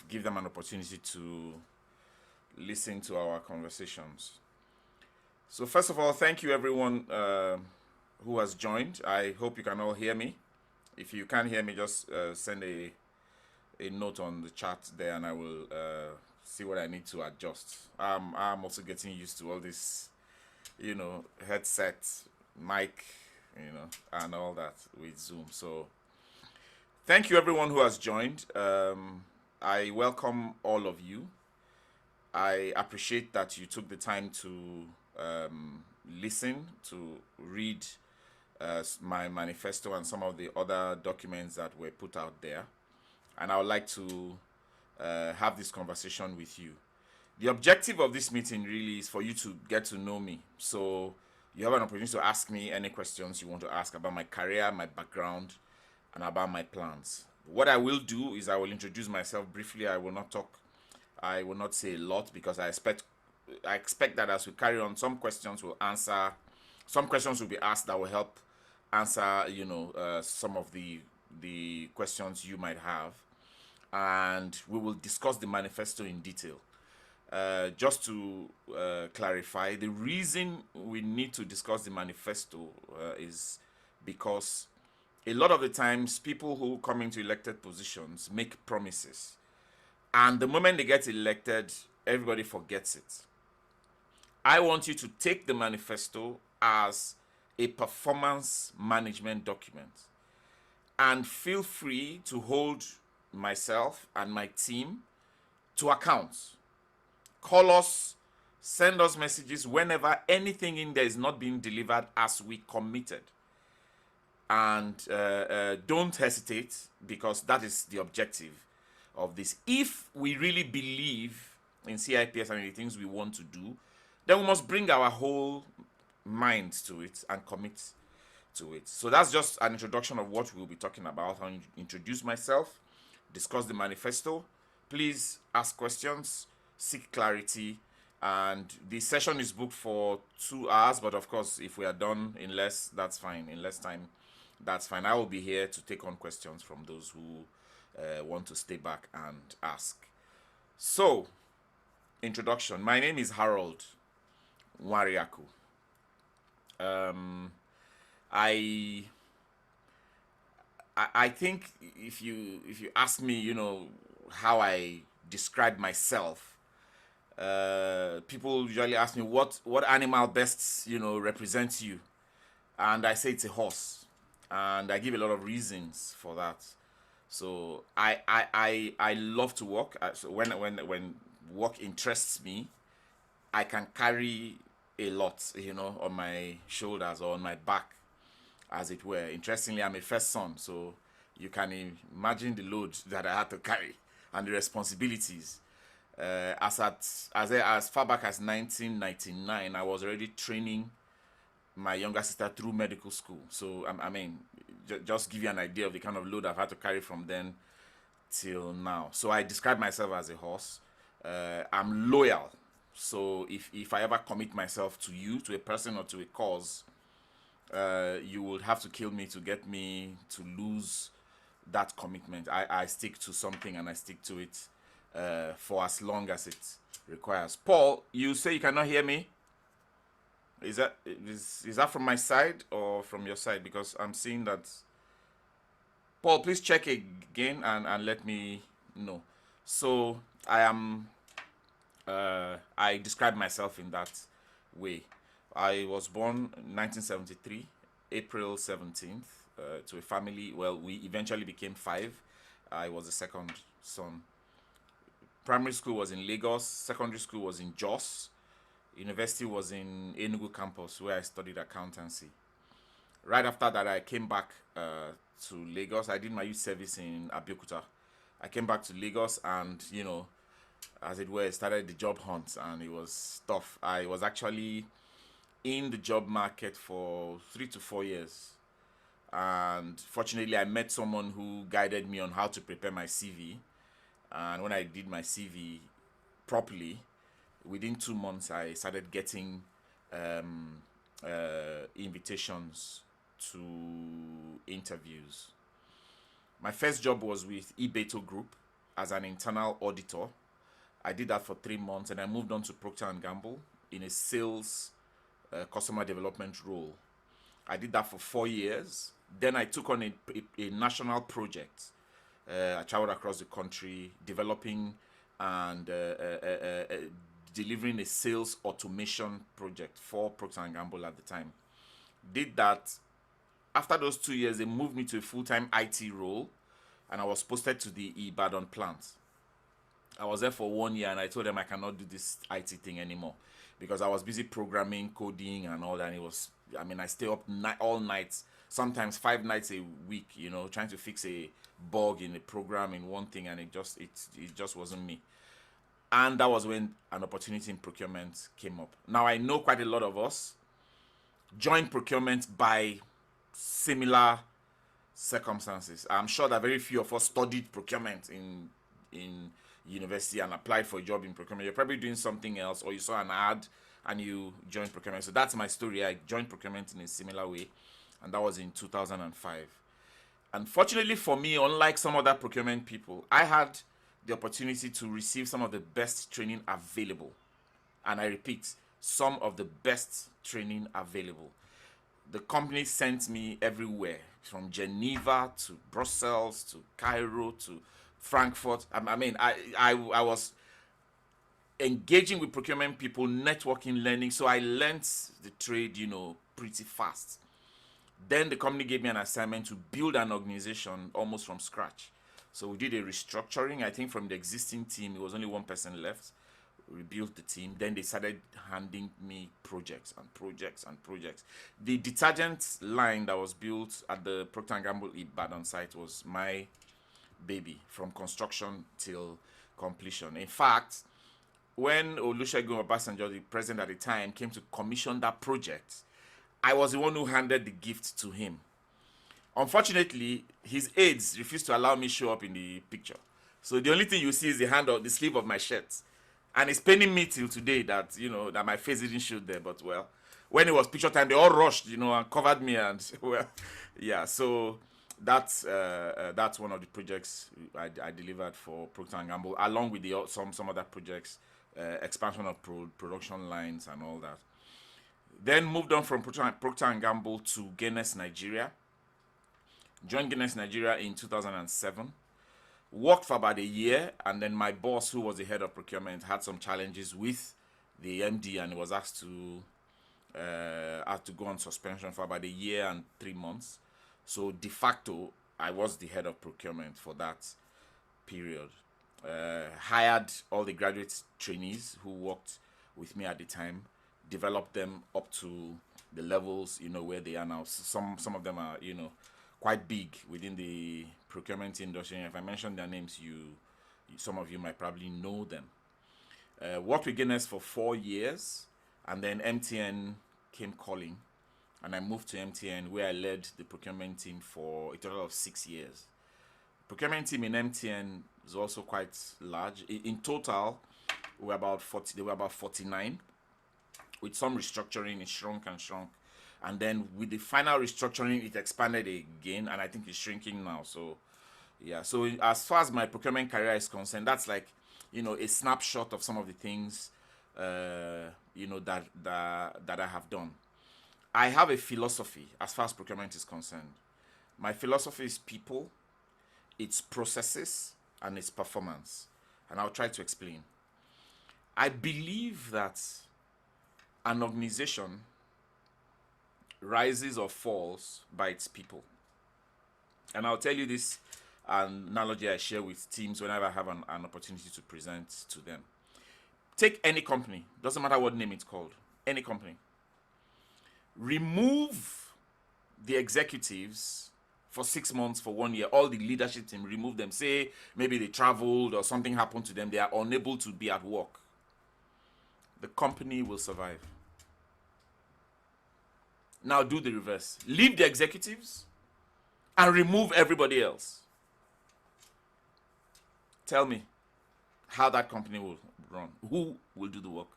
give them an opportunity to listen to our conversations. So first of all, thank you everyone who has joined. I hope you can all hear me. If you can't hear me, just send a note on the chat there, and I will see what I need to adjust. I'm also getting used to all this, headset, mic, and all that with Zoom. So thank you everyone who has joined. I welcome all of you. I appreciate that you took the time to listen, to read my manifesto and some of the other documents that were put out there. And I would like to have this conversation with you. The objective of this meeting really is for you to get to know me. So you have an opportunity to ask me any questions you want to ask about my career, my background, and about my plans. What I will do is I will introduce myself briefly. I will not say a lot, because I expect that as we carry on, some questions will be asked that will help answer some of the questions you might have, and we will discuss the manifesto in detail. Just to clarify, the reason we need to discuss the manifesto is because a lot of the times people who come into elected positions make promises, and the moment they get elected, everybody forgets it. I want you to take the manifesto as a performance management document, and feel free to hold myself and my team to account. Call us, send us messages whenever anything in there is not being delivered as we committed. And don't hesitate, because that is the objective of this. If we really believe in CIPS and the things we want to do, then we must bring our whole mind to it and commit to it. So that's just an introduction of what we'll be talking about. I'll introduce myself, discuss the manifesto. Please ask questions, seek clarity, and the session is booked for 2 hours, but of course, if we are done in less, that's fine. In less time, that's fine. I will be here to take on questions from those who want to stay back and ask. So, introduction. My name is Harold Nwariaku. I think if you ask me, how I describe myself, people usually ask me what animal best represents you, and I say it's a horse, and I give a lot of reasons for that. So I love to walk. So when work interests me, I can carry a lot, on my shoulders or on my back, as it were. Interestingly, I'm a first son, so you can imagine the load that I had to carry and the responsibilities. As far back as 1999, I was already training my younger sister through medical school. So just give you an idea of the kind of load I've had to carry from then till now. So I describe myself as a horse. I'm loyal. So if I ever commit myself to you, to a person or to a cause, you would have to kill me to get me to lose that commitment. I stick to something, and I stick to it for as long as it requires. Paul, you say you cannot hear me? Is that from my side or from your side? Because I'm seeing that. Paul, please check again and let me know. So I describe myself in that way. I was born in 1973, April 17th, to a family. Well, we eventually became 5. I was the second son. Primary school was in Lagos. Secondary school was in Jos. University was in Enugu campus, where I studied accountancy. Right after that, I came back to Lagos. I did my youth service in Abeokuta. I came back to Lagos, and as it were, started the job hunt, and it was tough. I was actually in the job market for 3 to 4 years, and fortunately I met someone who guided me on how to prepare my CV. And when I did my CV properly, within 2 months I started getting invitations to interviews. My first job was with Ibeto Group. as an internal auditor. I did that for 3 months, and I moved on to Procter and Gamble in a sales customer development role. I did that for 4 years. Then I took on a national project. I traveled across the country developing and delivering a sales automation project for Procter and Gamble at the time. Did that. After those 2 years, they moved me to a full-time IT role, and I was posted to the Ibadan plant. I was there for 1 year, and I told them I cannot do this IT thing anymore because I was busy programming, coding, and all that. And it was, I stay up all nights, sometimes 5 nights a week, trying to fix a bug in a program in one thing, and it just wasn't me. And that was when an opportunity in procurement came up. Now, I know quite a lot of us joined procurement by similar circumstances. I'm sure that very few of us studied procurement in university and applied for a job in procurement. You're probably doing something else, or you saw an ad and you joined procurement. So that's my story. I joined procurement in a similar way, and that was in 2005. Unfortunately for me, unlike some other procurement people, I had the opportunity to receive some of the best training available. And I repeat, some of the best training available. The company sent me everywhere, from Geneva to Brussels to Cairo to Frankfurt. I was engaging with procurement people, networking, learning. So I learned the trade, pretty fast. Then the company gave me an assignment to build an organization almost from scratch. So we did a restructuring. I think from the existing team, it was only one person left. We rebuilt the team. Then they started handing me projects and projects and projects. The detergent line that was built at the Procter & Gamble Ibadan site was my baby, from construction till completion. In fact, when Olusegun Obasanjo, the president at the time, came to commission that project, I was the one who handed the gift to him. Unfortunately, his aides refused to allow me show up in the picture. So the only thing you see is the sleeve of my shirt. And it's paining me till today that, that my face didn't show there. But, well, when it was picture time, they all rushed, and covered me. And, well, yeah, so that's one of the projects I delivered for Procter & Gamble, along with some other projects, expansion of production lines and all that. Then moved on from Procter & Gamble to Guinness Nigeria. Joined Guinness Nigeria in 2007. Worked for about a year, and then my boss, who was the head of procurement, had some challenges with the MD, and he was asked to go on suspension for about a year and 3 months. So de facto, I was the head of procurement for that period. Hired all the graduate trainees who worked with me at the time, developed them up to the levels, where they are now. Some of them are, quite big within the procurement industry. If I mention their names, some of you might probably know them. Worked with Guinness for 4 years, and then MTN came calling, and I moved to MTN, where I led the procurement team for a total of 6 years. Procurement team in MTN is also quite large. In total, we were about 40. They were about 49. With some restructuring, it shrunk and shrunk. And then with the final restructuring, it expanded again, and I think it's shrinking now. So, yeah. So as far as my procurement career is concerned, that's like, a snapshot of some of the things, that I have done. I have a philosophy as far as procurement is concerned. My philosophy is people, its processes, and its performance. And I'll try to explain. I believe that an organization rises or falls by its people. And I'll tell you this analogy I share with teams whenever I have an opportunity to present to them. Take any company, doesn't matter what name it's called, any company. Remove the executives for 6 months, for 1 year, all the leadership team, remove them. Say maybe they traveled or something happened to them, they are unable to be at work. The company will survive. Now do the reverse. Leave the executives and remove everybody else. Tell me how that company will run. Who will do the work?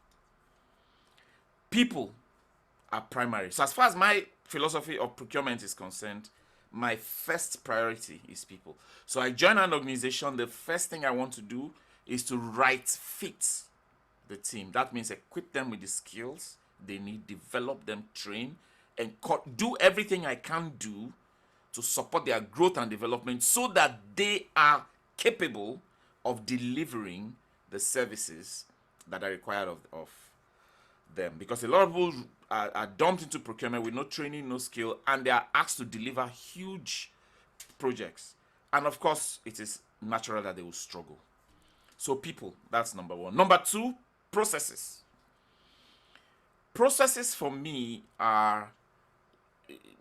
People are primary. So as far as my philosophy of procurement is concerned, my first priority is people. So I join an organization. The first thing I want to do is to right fit the team. That means equip them with the skills they need, develop them, train, and do everything I can do to support their growth and development so that they are capable of delivering the services that are required of them. Because a lot of people are dumped into procurement with no training, no skill, and they are asked to deliver huge projects. And of course, it is natural that they will struggle. So people, that's number one. Number two, processes. Processes for me are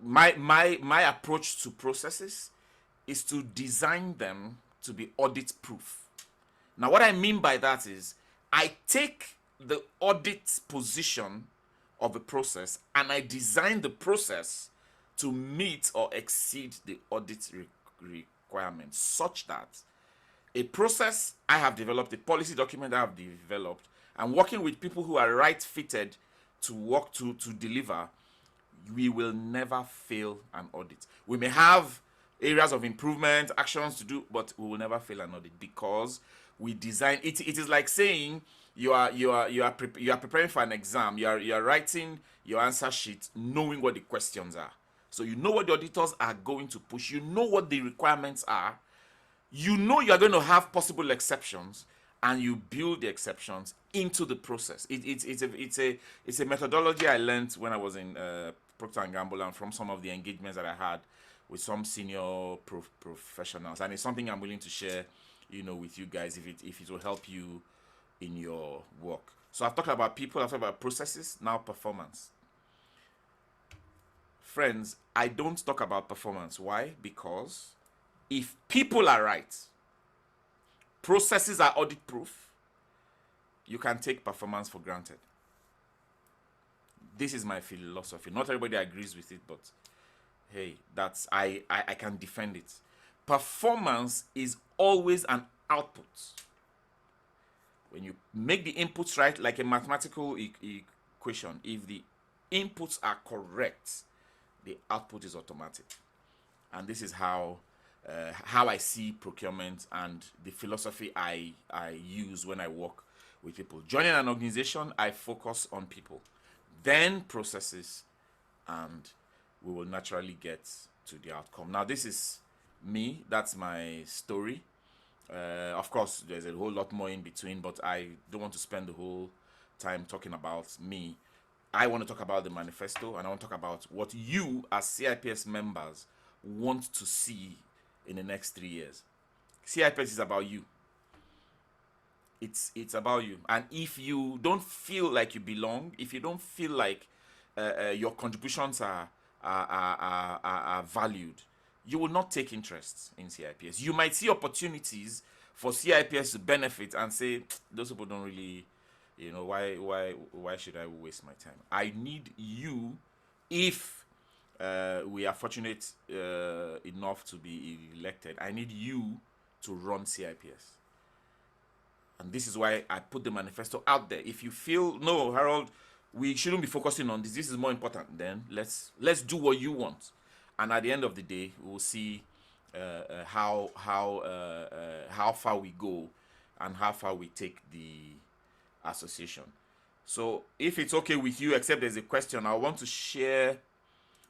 my approach to processes is to design them to be audit proof. Now, what I mean by that is I take the audit position of a process and I design the process to meet or exceed the audit requirements, such that a process I have developed, a policy document I have developed, and working with people who are right fitted to work to deliver, we will never fail an audit. We may have areas of improvement, actions to do, but we will never fail an audit because we design it. It is like saying you are preparing for an exam. You are writing your answer sheet knowing what the questions are. So you know what the auditors are going to push. You know what the requirements are. You know you are going to have possible exceptions, and you build the exceptions into the process. It's a methodology I learned when I was in Procter & Gamble, and from some of the engagements that I had with some senior professionals, and it's something I'm willing to share, with you guys if it will help you in your work. So I've talked about people, I've talked about processes, now performance. Friends, I don't talk about performance. Why? Because if people are right, processes are audit proof, you can take performance for granted. This is my philosophy. Not everybody agrees with it, but hey, that's I can defend it. Performance is always an output. When you make the inputs right, like a mathematical equation, if the inputs are correct, the output is automatic. And this is how I see procurement and the philosophy I use when I work with people. Joining an organization, I focus on people, then processes, and we will naturally get to the outcome. Now, this is me. That's my story. Of course, there's a whole lot more in between, but I don't want to spend the whole time talking about me. I want to talk about the manifesto, and I want to talk about what you as CIPS members want to see in the next 3 years. CIPS is about you. It's about you. And if you don't feel like you belong, if you don't feel like your contributions are valued, you will not take interest in CIPS. You might see opportunities for CIPS to benefit and say, those people don't really, why should I waste my time? I need you. If we are fortunate enough to be elected, I need you to run CIPS. And this is why I put the manifesto out there. If you feel, no, Harold, we shouldn't be focusing on this is more important, then let's do what you want. And at the end of the day, we'll see how far we go and how far we take the association. So if it's okay with you, except there's a question, I want to share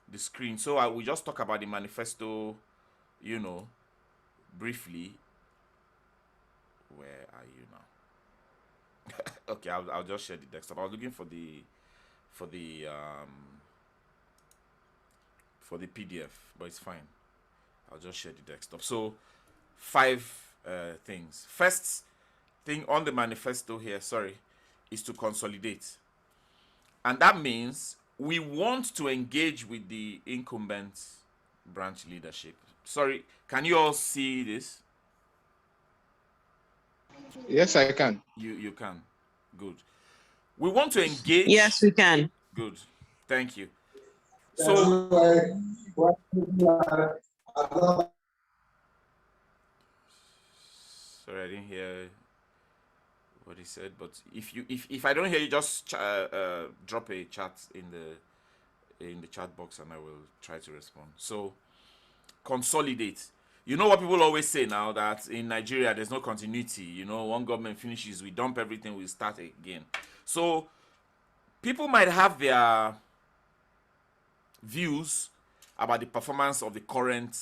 the screen. So I will just talk about the manifesto, briefly. Where are you now? Okay, I'll just share the desktop. I was looking for the PDF, but it's fine. I'll just share the desktop. So 5 things. First thing on the manifesto here, is to consolidate. And that means we want to engage with the incumbent branch leadership. Sorry, can you all see this? Yes, I can. You can. Good. We want to engage. Yes, we can. Good. Thank you. So, sorry, I didn't hear what he said. But if I don't hear you, just drop a chat in the chat box, and I will try to respond. So, consolidate. You know what people always say now, that in Nigeria there's no continuity. You know, one government finishes, we dump everything, we start again. So people might have their views about the performance of the current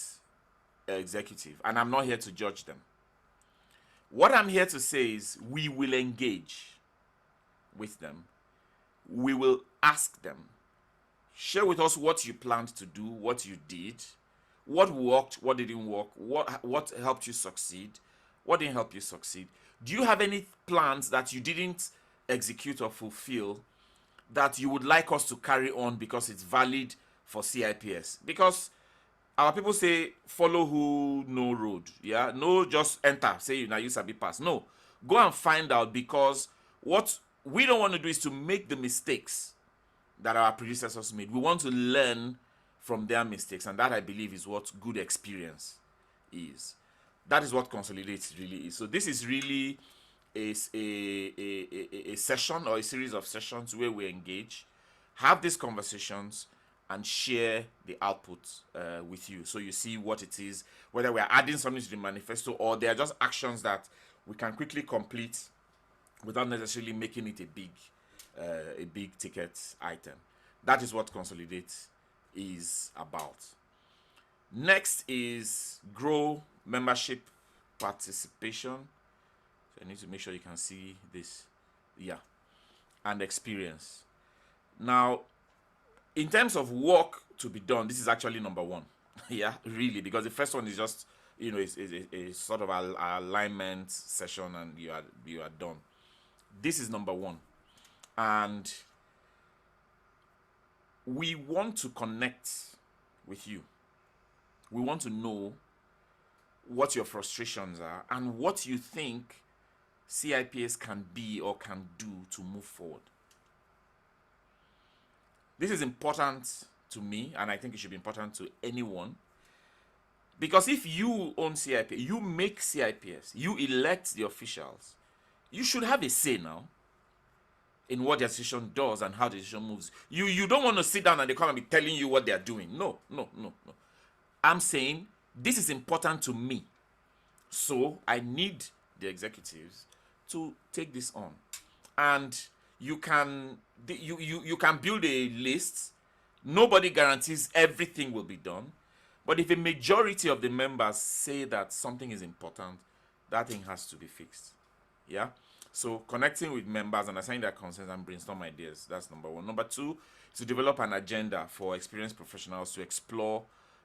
executive, and I'm not here to judge them. What I'm here to say is we will engage with them. We will ask them, share with us what you planned to do, what you did, what worked, what didn't work, what helped you succeed, what didn't help you succeed. Do you have any plans that you didn't execute or fulfill that you would like us to carry on because it's valid for CIPS? Because our people say follow who know road. Yeah, no, just enter, say you now use a pass. No, go and find out, because what we don't want to do is to make the mistakes that our predecessors made. We want to learn from their mistakes, and that, I believe, is what good experience is. That is what consolidates really is. So this is really a session or a series of sessions where we engage, have these conversations, and share the output with you, so you see what it is, whether we are adding something to the manifesto or they are just actions that we can quickly complete without necessarily making it a big ticket item. That is what Consolidate is about. Next is grow membership participation. So I need to make sure you can see this. Yeah. And experience. Now, in terms of work to be done, this is actually number one. Yeah, really, because the first one is just, you know, is a sort of alignment session, and you are done. This is number one. And we want to connect with you. We want to know what your frustrations are and what you think CIPS can be or can do to move forward. This is important to me, and I think it should be important to anyone. Because if you own CIPS, you make CIPS, you elect the officials, you should have a say now in what the decision does and how the decision moves. You don't want to sit down and they come and be telling you what they are doing. No. I'm saying this is important to me. So I need the executives to take this on. And you can build a list. Nobody guarantees everything will be done. But if a majority of the members say that something is important, that thing has to be fixed. Yeah? So connecting with members, understanding their concerns, and brainstorm ideas. That's number one. Number two, to develop an agenda for experienced professionals to explore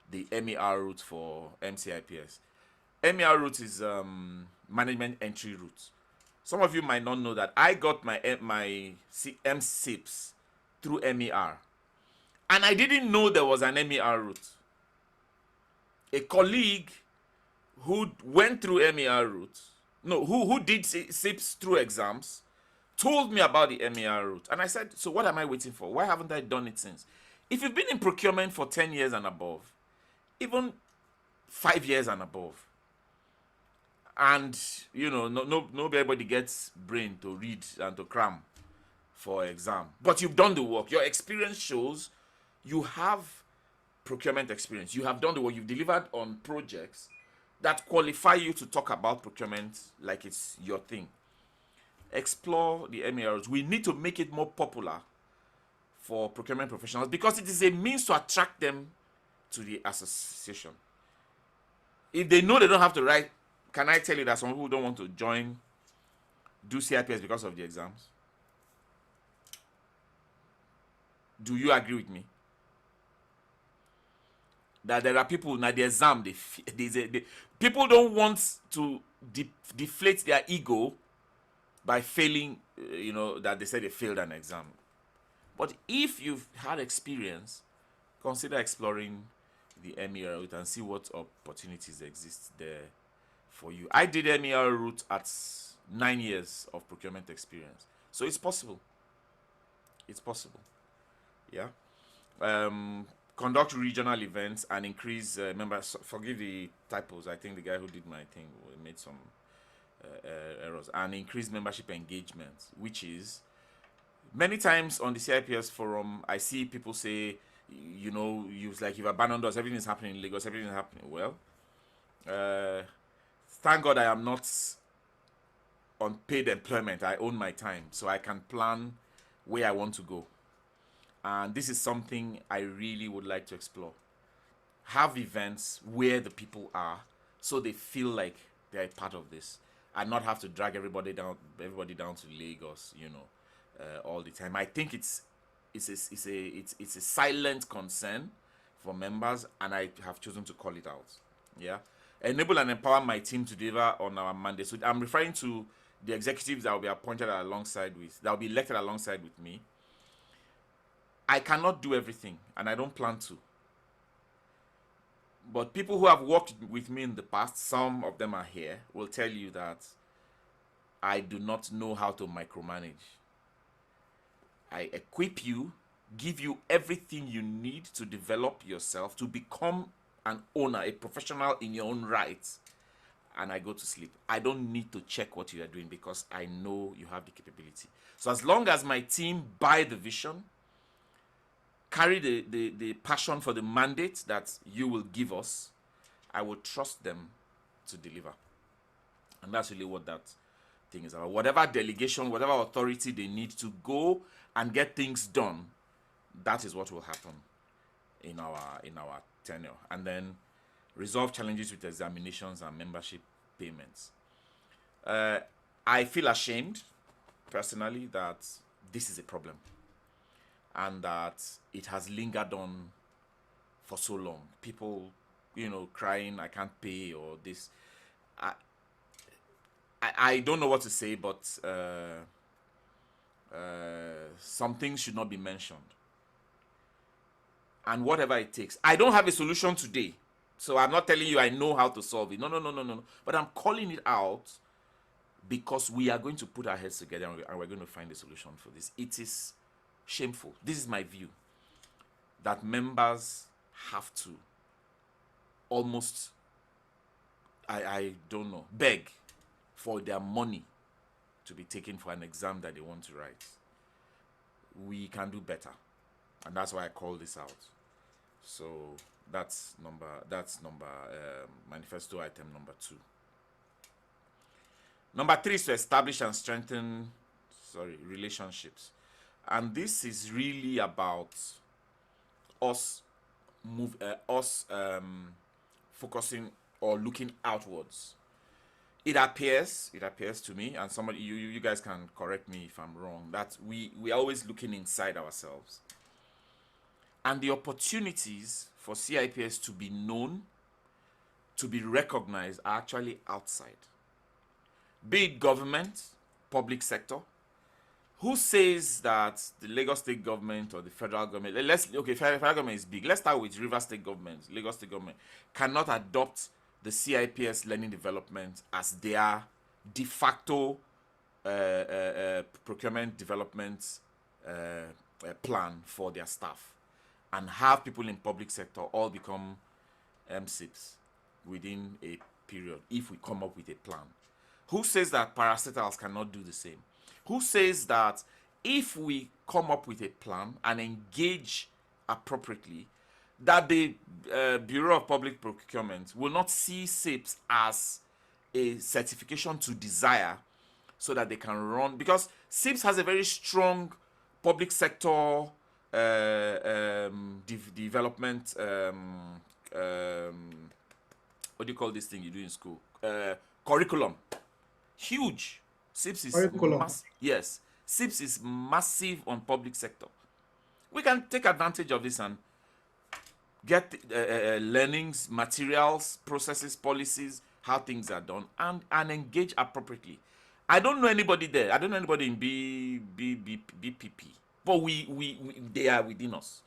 the MER route for MCIPS. MER route is management entry route. Some of you might not know that I got my MSIPs through MER. And I didn't know there was an MER route. A colleague who went through MER route, who did SIPs through exams, told me about the MER route. And I said, so what am I waiting for? Why haven't I done it since? If you've been in procurement for 10 years and above, even 5 years and above, and no everybody gets brain to read and to cram for exam, but you've done the work, your experience shows you have procurement experience, you have done the work, you've delivered on projects that qualify you to talk about procurement like it's your thing. Explore the MERs. We need to make it more popular for procurement professionals because it is a means to attract them to the association. If they know they don't have to write, can I tell you that some people don't want to do CIPS because of the exams? Do you agree with me? That there are people now, the exam, people don't want to deflate their ego by failing, that they said they failed an exam. But if you've had experience, consider exploring the MER route and see what opportunities exist there for you. I did MER route at 9 years of procurement experience. So it's possible. It's possible. Yeah. Conduct regional events and increase members. Forgive the typos. I think the guy who did my thing made some errors. And increase membership engagement, which is many times on the CIPS forum, I see people say you know, you've abandoned us. Everything is happening in Lagos. Everything is happening. Well, thank God I am not on paid employment. I own my time, so I can plan where I want to go. And this is something I really would like to explore. Have events where the people are, so they feel like they're a part of this, and not have to drag everybody down to Lagos, all the time. I think it's a silent concern for members, and I have chosen to call it out. Yeah, enable and empower my team to deliver on our mandate. So I'm referring to the executives that will be appointed that will be elected alongside with me. I cannot do everything, and I don't plan to. But people who have worked with me in the past, some of them are here, will tell you that I do not know how to micromanage. I equip you, give you everything you need to develop yourself, to become an owner, a professional in your own right, and I go to sleep. I don't need to check what you are doing because I know you have the capability. So as long as my team buy the vision, carry the passion for the mandate that you will give us, I will trust them to deliver. And that's really what that thing is about. Whatever delegation, whatever authority they need to go and get things done, that is what will happen in our tenure. And then resolve challenges with examinations and membership payments. I feel ashamed personally that this is a problem, and that it has lingered on for so long. People, crying, I can't pay, or this. I don't know what to say, but some things should not be mentioned. And whatever it takes. I don't have a solution today, so I'm not telling you I know how to solve it. No. But I'm calling it out because we are going to put our heads together and we're going to find a solution for this. It is shameful. This is my view, that members have to almost, I don't know, beg for their money to be taken for an exam that they want to write. We can do better, and that's why I call this out. So that's manifesto item number 2. Number 3 is to establish and strengthen relationships. And this is really about us focusing or looking outwards. It appears to me, and somebody, you guys can correct me if I'm wrong, that we are always looking inside ourselves. And the opportunities for CIPS to be known, to be recognized, are actually outside. Be it government, public sector. Who says that the Lagos state government or the federal government, federal government is big. Let's start with River state government, Lagos state government, cannot adopt the CIPS learning development as their de facto procurement development plan for their staff, and have people in public sector all become MSIPs within a period if we come up with a plan. Who says that parastatals cannot do the same? Who says that if we come up with a plan and engage appropriately, that the Bureau of Public Procurement will not see SIPs as a certification to desire so that they can run? Because SIPs has a very strong public sector development, what do you call this thing you do in school? Curriculum. Huge. SIPS is yes. SIPS is massive on public sector. We can take advantage of this and get learnings, materials, processes, policies, how things are done, and engage appropriately. I don't know anybody there. I don't know anybody in BPP, but we they are within us.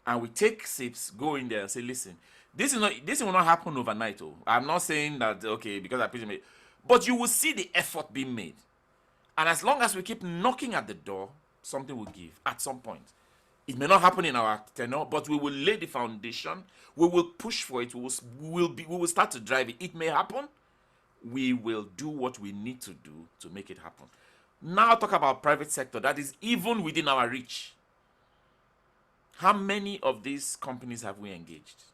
And we take SIPs, go in there and say, listen, this will not happen overnight. Oh, I'm not saying that because I preach it, but you will see the effort being made. And as long as we keep knocking at the door, something will give at some point. It may not happen in our tenure, but we will lay the foundation. We will push for it. We will start to drive it. It may happen. We will do what we need to do to make it happen. Now talk about private sector that is even within our reach. How many of these companies have we engaged?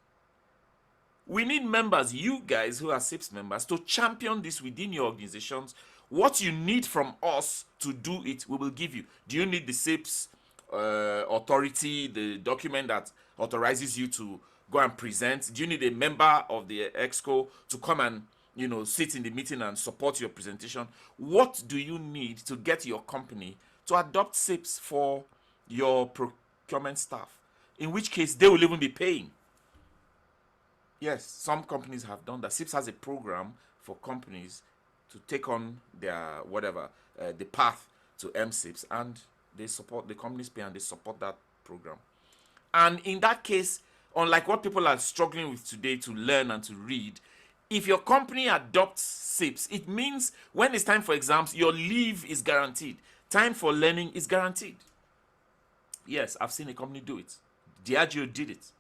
We need members, you guys who are SIPS members, to champion this within your organizations. What you need from us to do it, we will give you. Do you need the SIPS authority, the document that authorizes you to go and present? Do you need a member of the EXCO to come and sit in the meeting and support your presentation? What do you need to get your company to adopt SIPS for your procurement staff? In which case, they will even be paying. Yes, some companies have done that. SIPS has a program for companies to take on their the path to MSIPS, and they support, the companies pay and they support that program. And in that case, unlike what people are struggling with today to learn and to read, if your company adopts SIPS, it means when it's time for exams, your leave is guaranteed. Time for learning is guaranteed. Yes, I've seen a company do it. Diageo did it.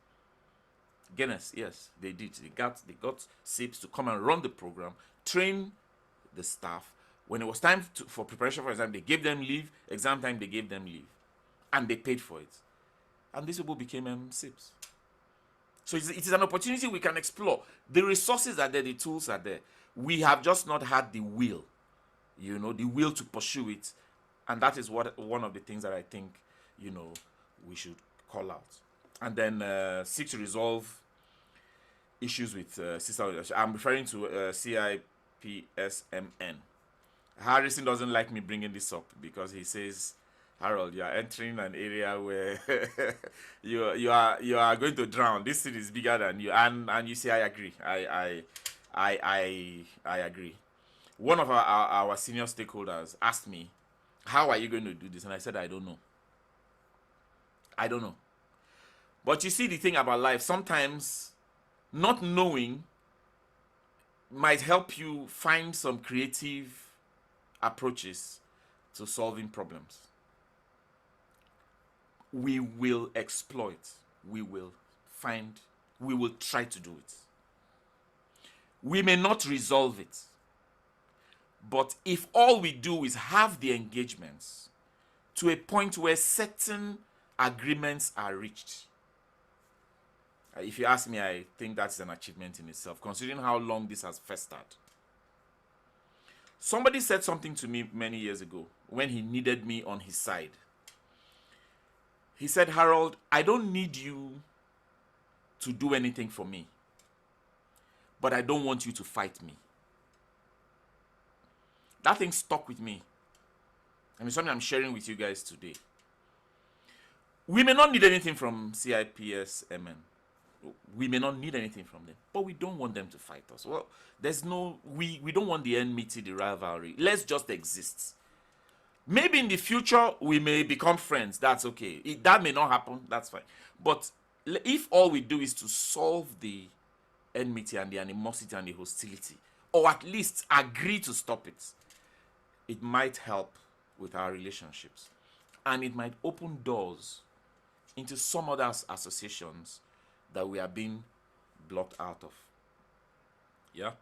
Guinness, yes, they did. They got SIPS to come and run the program, train the staff. When it was time for preparation for exam, they gave them leave. Exam time, they gave them leave. And they paid for it. And these people became SIPS. So it is an opportunity we can explore. The resources are there, the tools are there. We have just not had the will, the will to pursue it. And that is one of the things that I think, we should call out. And then seek to resolve issues with sister. I'm referring to CIPSMN. Harrison doesn't like me bringing this up because he says, Harold, you are entering an area where you are going to drown. This city is bigger than you, and you say I agree. I agree. One of our senior stakeholders asked me, how are you going to do this? And I said, I don't know. But you see, the thing about life, sometimes not knowing might help you find some creative approaches to solving problems. We will exploit. We will try to do it. We may not resolve it. But if all we do is have the engagements to a point where certain agreements are reached, if you ask me, I think that's an achievement in itself, considering how long this has festered. Somebody said something to me many years ago when he needed me on his side. He said, Harold, I don't need you to do anything for me, but I don't want you to fight me. That thing stuck with me. And it's something I'm sharing with you guys today. We may not need anything from CIPSMN. We may not need anything from them, but we don't want them to fight us. Well, we don't want the enmity, the rivalry. Let's just exist. Maybe in the future, we may become friends. That's okay. That may not happen. That's fine. But if all we do is to solve the enmity and the animosity and the hostility, or at least agree to stop it, it might help with our relationships. And it might open doors into some other associations that we are being blocked out of. Yeah?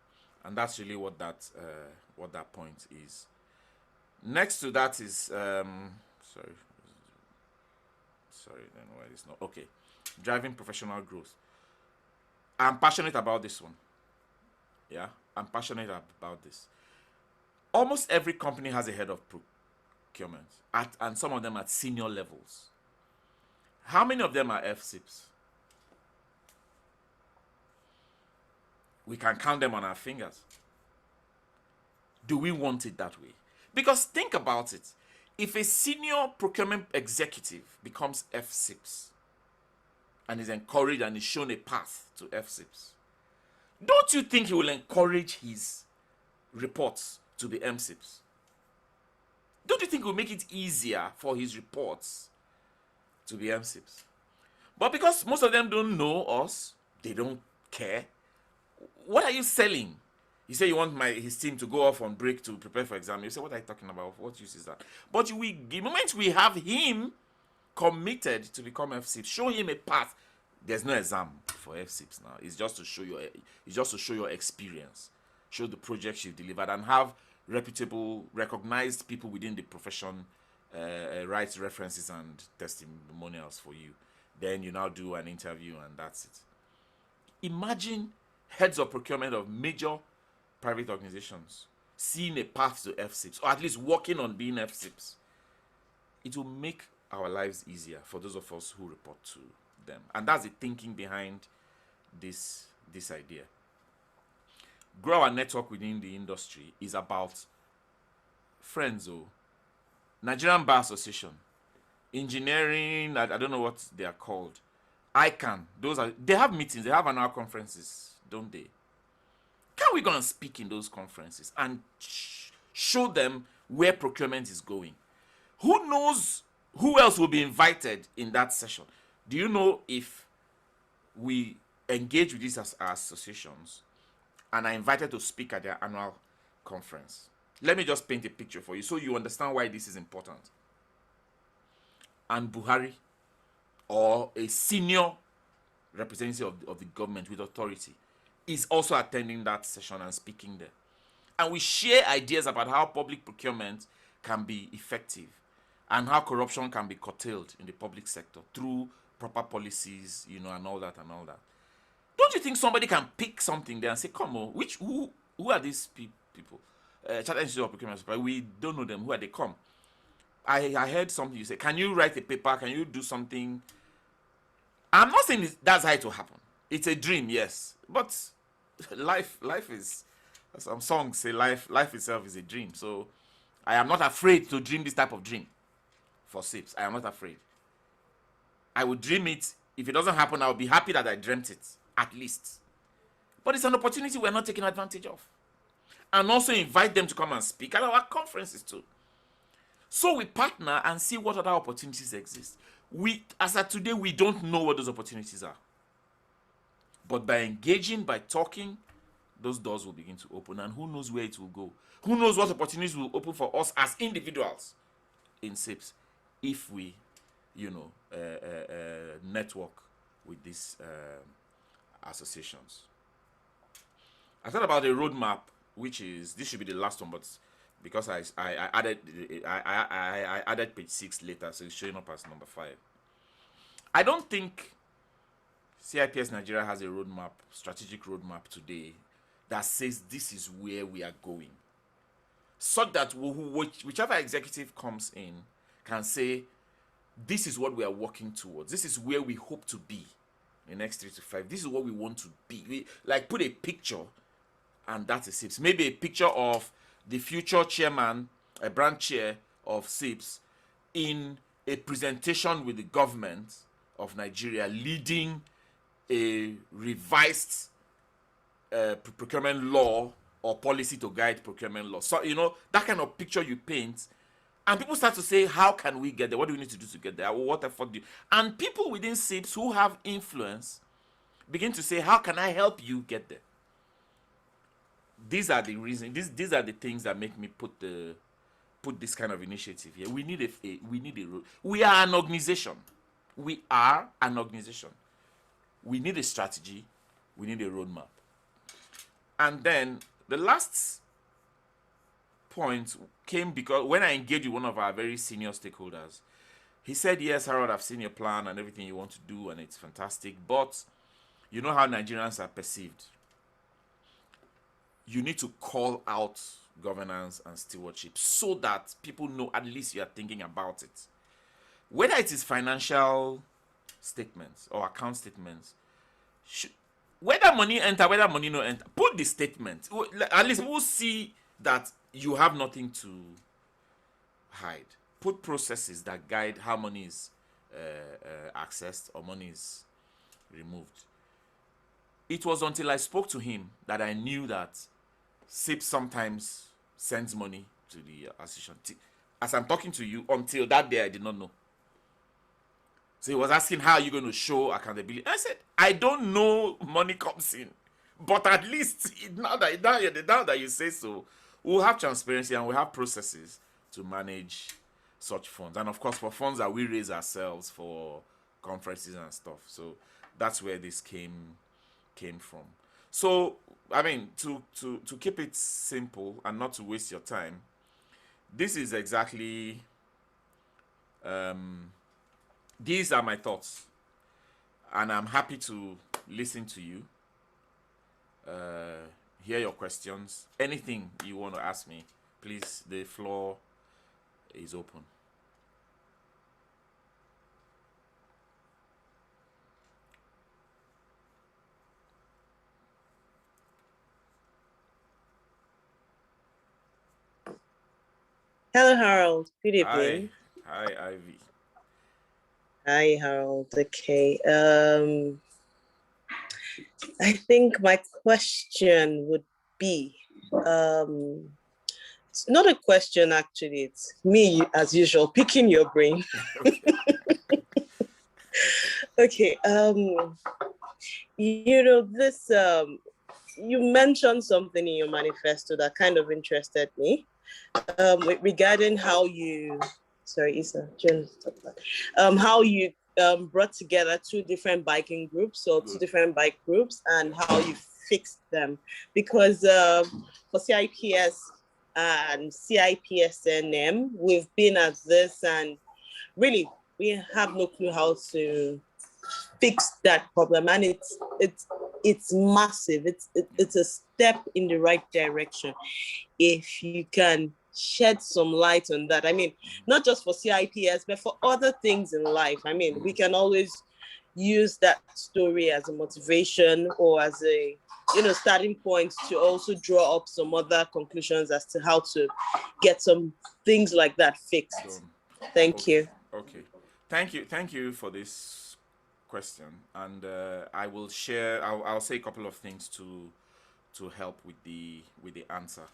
And that's really what that point is. Next to that is sorry, then why it's not okay. Driving professional growth. I'm passionate about this one. Yeah, I'm passionate about this. Almost every company has a head of procurement, and some of them at senior levels. How many of them are FSIPs? We can count them on our fingers. Do we want it that way? Because think about it. If a senior procurement executive becomes FSIPs and is encouraged and is shown a path to FSIPs, don't you think he will encourage his reports to be MSIPs? Don't you think it will make it easier for his reports to be MSIPs? But because most of them don't know us, they don't care. What are you selling? You say you want his team to go off on break to prepare for exam. You say, what are you talking about? What use is that? But the moment we have him committed to become FSIPs, show him a path. There's no exam for FSIPs now. It's just to show your experience, show the projects you've delivered, and have reputable, recognized people within the profession write references and testimonials for you. Then you now do an interview and that's it. Imagine heads of procurement of major private organizations seeing a path to FSIPs, or at least working on being FSIPs. It will make our lives easier for those of us who report to them. And that's the thinking behind this idea. Grow our network within the industry is about friends, Nigerian Bar Association, engineering, I don't know what they are called, ICANN, they have meetings, they have annual conferences, don't they? Can we go and speak in those conferences and show them where procurement is going? Who knows who else will be invited in that session? Do you know if we engage with these as associations and are invited to speak at their annual conference? Let me just paint a picture for you so you understand why this is important. And Buhari, or a senior representative of the government with authority, is also attending that session and speaking there. And we share ideas about how public procurement can be effective and how corruption can be curtailed in the public sector through proper policies, and all that. Don't you think somebody can pick something there and say, come on, who are these people? Chartered Institute of Procurement Supply, we don't know them. Who are they? Come. I heard something you say, can you write a paper? Can you do something? I'm not saying that's how it will happen. It's a dream, yes. But life is, some songs say life itself is a dream. So I am not afraid to dream this type of dream for SIPs. I am not afraid. I would dream it. If it doesn't happen, I will be happy that I dreamt it, at least. But it's an opportunity we're not taking advantage of. And also invite them to come and speak at our conferences too. So we partner and see what other opportunities exist. As of today, we don't know what those opportunities are. But by engaging, by talking, those doors will begin to open. And who knows where it will go? Who knows what opportunities will open for us as individuals in SIPs if we, network with these associations. I thought about a roadmap, this should be the last one, but because I added page 6 later, so it's showing up as number 5. I don't think CIPS Nigeria has a roadmap, strategic roadmap today that says this is where we are going, such that whichever executive comes in can say this is what we are working towards, this is where we hope to be in the next 3 to 5, this is what we want to be. Put a picture, and that's a SIPS. Maybe a picture of the future chairman, a branch chair of SIPS, in a presentation with the government of Nigeria, leading a revised procurement law or policy to guide procurement law. So, that kind of picture you paint, and people start to say, how can we get there? What do we need to do to get there? What effort do you? And people within SIPS who have influence begin to say, how can I help you get there? These are the reasons. These are the things that make me put this kind of initiative here. We need we are an organization. We are an organization. We need a strategy. We need a roadmap. And then the last point came because when I engaged with one of our very senior stakeholders, he said, yes, Harold, I've seen your plan and everything you want to do, and it's fantastic, but you know how Nigerians are perceived. You need to call out governance and stewardship so that people know at least you are thinking about it. Whether it is financial statements or account statements, whether money enter, whether money no enter, put the statement. At least we'll see that you have nothing to hide. Put processes that guide how money is accessed or money is removed. It was until I spoke to him that I knew that SIPS sometimes sends money to the association. As I'm talking to you, until that day I did not know. So he was asking, how are you going to show accountability? I said, I don't know money comes in. But at least now that you say so, we'll have transparency and we'll have processes to manage such funds. And of course, for funds that we raise ourselves for conferences and stuff. So that's where this came from. So, I mean, to keep it simple and not to waste your time, this is exactly, these are my thoughts. And I'm happy to listen to you, hear your questions. Anything you want to ask me, please, the floor is open. Hello, Harold. Good Hi. evening. Hi, Ivy. Hi, Harold. Okay. I think my question would be, it's not a question actually. It's me, as usual, picking your brain. Okay. Okay. This you mentioned something in your manifesto that kind of interested me. Regarding how you, sorry, Issa, Jen, stop that. How you brought together two different biking groups or two different bike groups and how you fixed them. Because for CIPS and CIPSNM, we've been at this and really we have no clue how to fix that problem, and it's massive. It's a step in the right direction if you can shed some light on that. I mean, not just for CIPS, but for other things in life. I mean, we can always use that story as a motivation or as a starting point to also draw up some other conclusions as to how to get some things like that fixed. Thank you. Okay. Thank you for this question, and I will share. I'll say a couple of things to help with the answer.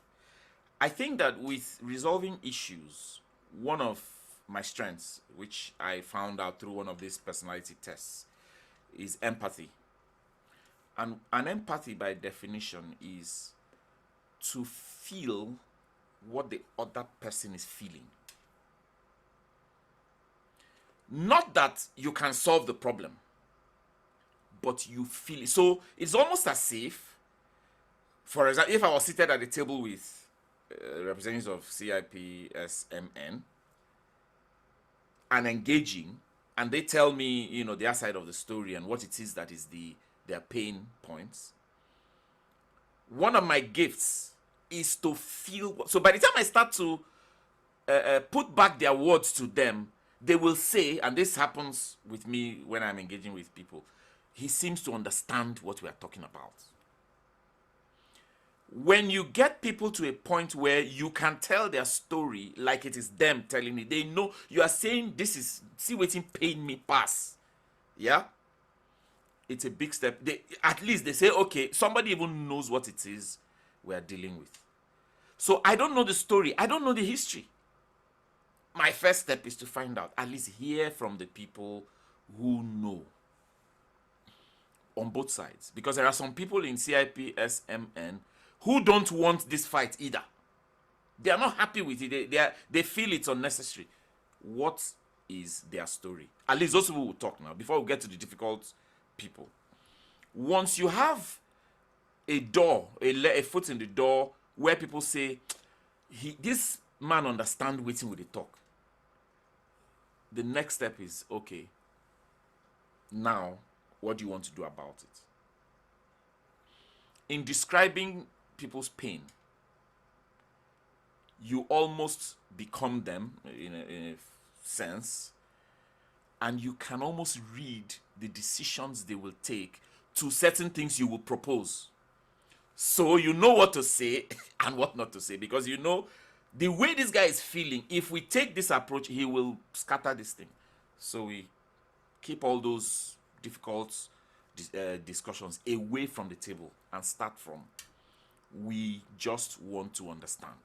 I think that with resolving issues, one of my strengths, which I found out through one of these personality tests, is empathy. And an empathy, by definition, is to feel what the other person is feeling. Not that you can solve the problem, but you feel it. So it's almost as if, for example, if I was seated at the table with representatives of CIPSMN and engaging, and they tell me, their side of the story and what it is that is their pain points. One of my gifts is to feel. So by the time I start to put back their words to them, they will say, and this happens with me when I'm engaging with people, he seems to understand what we are talking about. When you get people to a point where you can tell their story like it is them telling it, they know you are saying, this is, see waiting pain me pass. Yeah? It's a big step. At least they say, okay, somebody even knows what it is we are dealing with. So I don't know the story. I don't know the history. My first step is to find out, at least hear from the people who know on both sides. Because there are some people in CIPSMN who don't want this fight either. They are not happy with it. They feel it's unnecessary. What is their story? At least those people will talk now before we get to the difficult people. Once you have a door, a foot in the door where people say, this man understand waiting with the talk. The next step is, okay, now what do you want to do about it? In describing people's pain, you almost become them in a sense, and you can almost read the decisions they will take to certain things you will propose. So you know what to say and what not to say, because you know the way this guy is feeling. If we take this approach, he will scatter this thing. So we keep all those difficult discussions away from the table and start from, we just want to understand.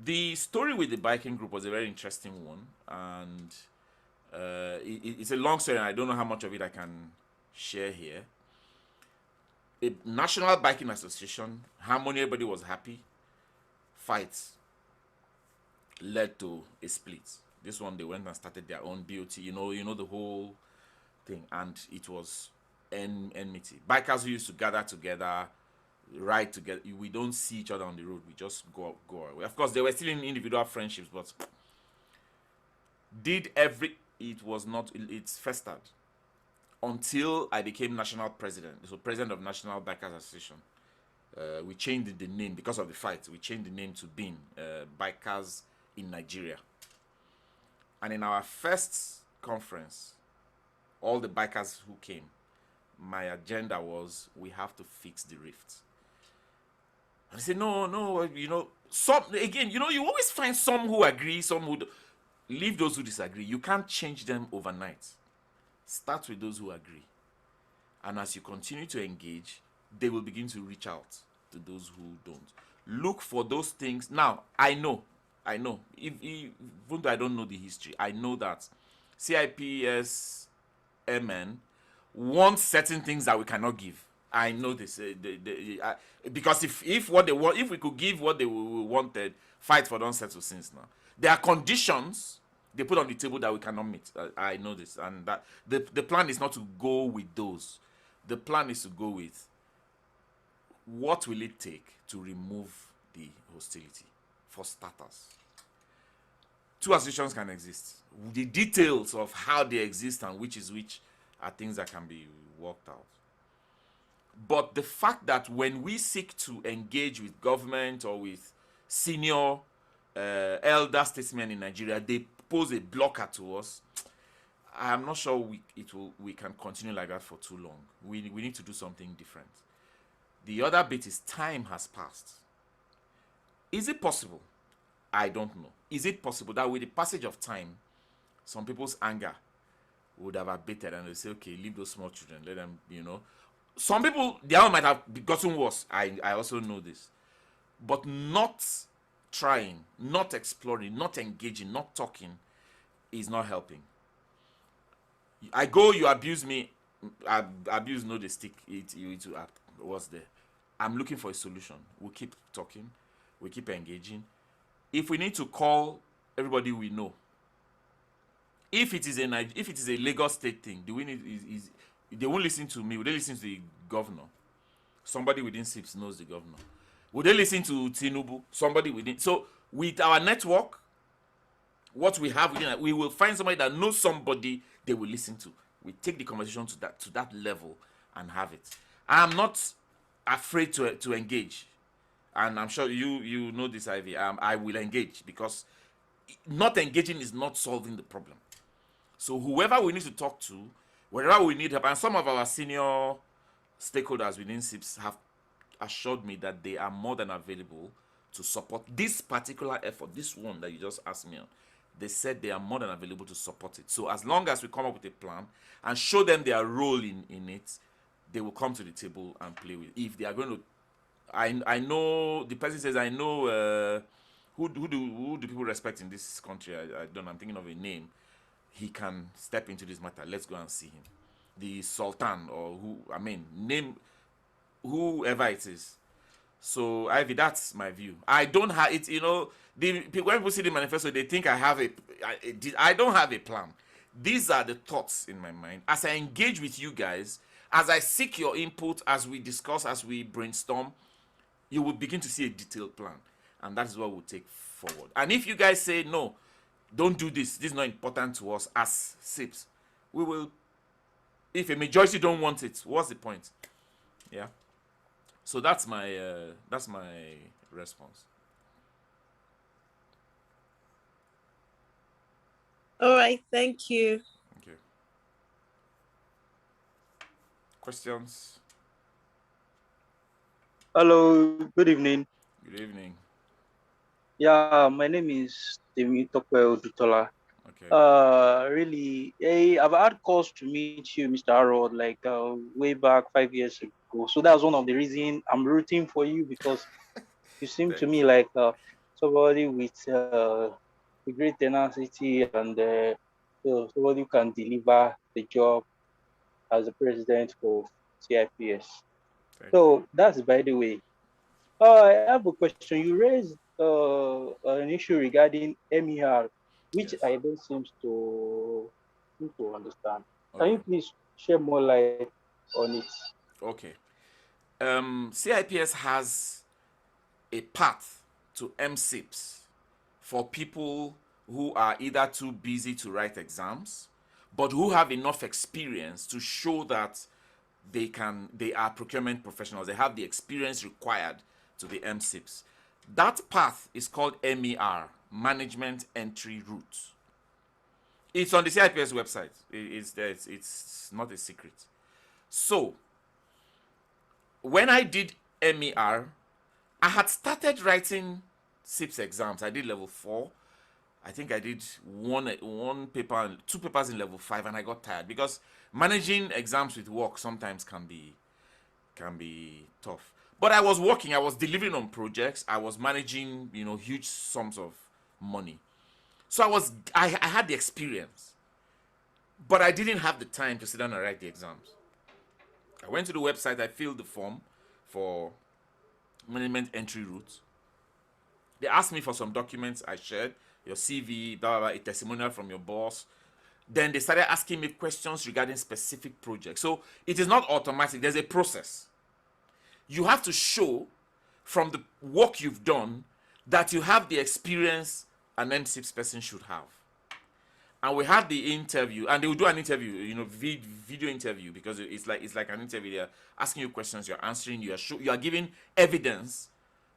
The story with the biking group was a very interesting one, and it's a long story, and I don't know how much of it I can share here. A National Biking Association, harmony, everybody was happy. Fights led to a split. This one, they went and started their own BOT, you know the whole thing, and it was enmity. Bikers who used to gather together, ride together, we don't see each other on the road, we just go away. Of course, they were still in individual friendships, but it was not, it's festered. until I became national president, so president of National Bikers Association. We changed the name because of the fight. We changed the name to BIN, Bikers in Nigeria. And in our first conference, all the bikers who came, my agenda was we have to fix the rift. And I said, no, some again, you always find some who agree, some who leave those who disagree. You can't change them overnight. Start with those who agree. And as you continue to engage, they will begin to reach out to those who don't. Look for those things. Now, I know, even though I don't know the history, I know that CIPS MN want certain things that we cannot give. I know this because if what they want, if we could give what they wanted, fight for don't settle since now. There are conditions they put on the table that we cannot meet. I know this, and that the plan is not to go with those. The plan is to go with what will it take to remove the hostility, for starters. Two associations can exist. The details of how they exist and which is which are things that can be worked out. But the fact that when we seek to engage with government or with senior elder statesmen in Nigeria, they pose a blocker to us. I'm not sure we can continue like that for too long. We need to do something different. The other bit is time has passed. Is it possible? I don't know. Is it possible that with the passage of time, some people's anger would have abated and they say, okay, leave those small children, let them, Some people, their own might have gotten worse. I also know this. But not trying, not exploring, not engaging, not talking is not helping. I go, you abuse me. Abuse, no, the stick. What's there? I'm looking for a solution. We'll keep talking. We keep engaging. If we need to call everybody we know, if it is a Lagos State thing, do we need? They won't listen to me. Will they listen to the governor? Somebody within SIPS knows the governor. Will they listen to Tinubu? Somebody within. So with our network, what we have within, we will find somebody that knows somebody they will listen to. We take the conversation to that level and have it. I'm not afraid to engage, and I'm sure you know this, Ivy. I will engage because not engaging is not solving the problem. So whoever we need to talk to, wherever we need help, and some of our senior stakeholders within SIPS have assured me that they are more than available to support this particular effort, this one that you just asked me on. They said they are more than available to support it. So as long as we come up with a plan and show them their role in it, they will come to the table and play with it. If they are going to, I know, the person says, I know, who do people respect in this country? I'm thinking of a name. He can step into this matter. Let's go and see him. The Sultan, or name whoever it is. So Ivy, that's my view. I don't have it. When people see the manifesto, they think I have I don't have a plan. These are the thoughts in my mind. As I engage with you guys, as I seek your input, as we discuss, as we brainstorm, you will begin to see a detailed plan, and that is what we'll take forward. And if you guys say no, don't do this, this is not important to us as SIPS, we will. If a majority don't want it, what's the point? Yeah. So that's my response. All right, thank you. Okay. Questions? Hello, good evening. Good evening. Yeah, my name is Demi Tokwe Odutola. Okay. Really, I've had calls to meet you, Mr. Harold, like way back 5 years ago. So that's one of the reasons I'm rooting for you, because you seem to me like somebody with a great tenacity and somebody who can deliver the job as the president of CIPS. So that's by the way. I have a question. You raised an issue regarding MER, which Yes. I don't seem to understand. Okay. Can you please share more light on it? Okay. CIPS has a path to MSIPS for people who are either too busy to write exams, but who have enough experience to show that they are procurement professionals. They have the experience required to be MSIPs. That path is called MER, Management Entry Route. It's on the CIPS website. It's there. It's not a secret. So, when I did MER, I had started writing SIPS exams. I did level 4. I think I did one paper and 2 papers in level 5, and I got tired because managing exams with work sometimes can be tough. But I was working, I was delivering on projects, I was managing, huge sums of money. So I had the experience, but I didn't have the time to sit down and write the exams. I went to the website, I filled the form for management entry route. They asked me for some documents, I shared your CV, blah, blah, blah, a testimonial from your boss. Then they started asking me questions regarding specific projects. So it is not automatic, there's a process. You have to show from the work you've done that you have the experience an MSIPS person should have. And we had the interview, and they will do an interview, video interview, because it's like an interview. They're asking you questions, you're answering, you are giving evidence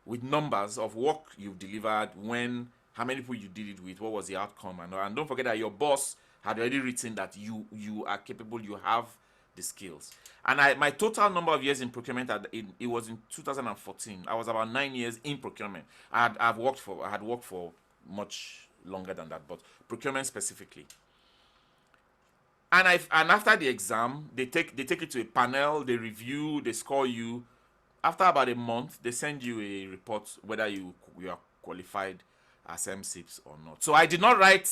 with numbers of work you've delivered, when, how many people you did it with, what was the outcome, and don't forget that your boss had already written that you are capable, you have the skills. And my total number of years in procurement, it was in 2014. I was about 9 years in procurement. I had worked for much longer than that, but procurement specifically. And after the exam, they take it to a panel, they review, they score you. After about a month, they send you a report whether you are qualified as MSIPs or not. So I did not write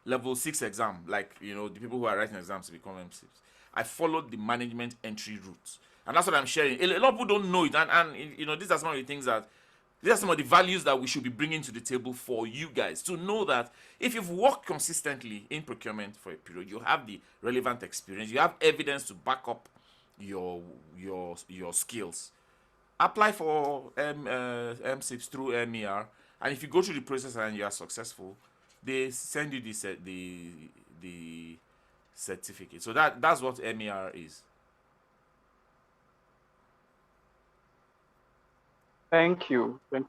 level 6 exam like the people who are writing exams to become MSIPs. I followed the management entry route, and that's what I'm sharing. A lot of people don't know it, and these are some of the things that, these are some of the values that we should be bringing to the table for you guys to know that if you've worked consistently in procurement for a period, you have the relevant experience, you have evidence to back up your skills. Apply for MSIPs through MER, and if you go through the process and you are successful, they send you the certificate. So that's what MER is. Thank you. I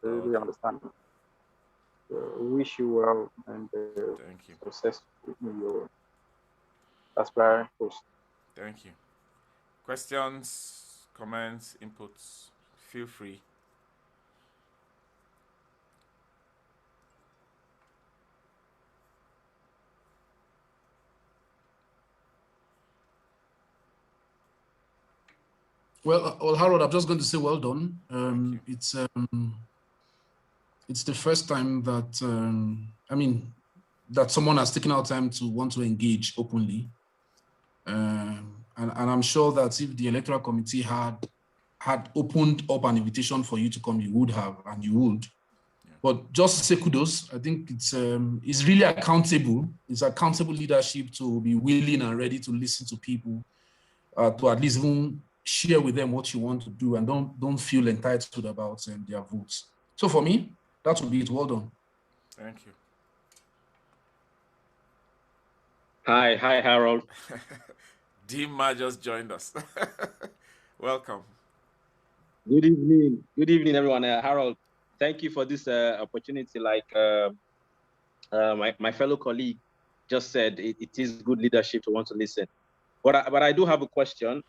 really understand. Wish you well and thank you. Success in your aspirant post. Thank you. Questions, comments, inputs, feel free. Well, Harold, I'm just going to say well done. It's the first time that that someone has taken out time to want to engage openly, and I'm sure that if the electoral committee had opened up an invitation for you to come, you would have, and you would. Yeah. But just to say kudos, I think it's really accountable. It's accountable leadership to be willing and ready to listen to people, to at least even share with them what you want to do, and don't feel entitled about their votes. So for me, that would be it. Well done. Thank you. Hi, Harold. Dima just joined us. Welcome. Good evening, everyone. Harold, thank you for this opportunity. Like my fellow colleague just said, it is good leadership to want to listen. But I do have a question.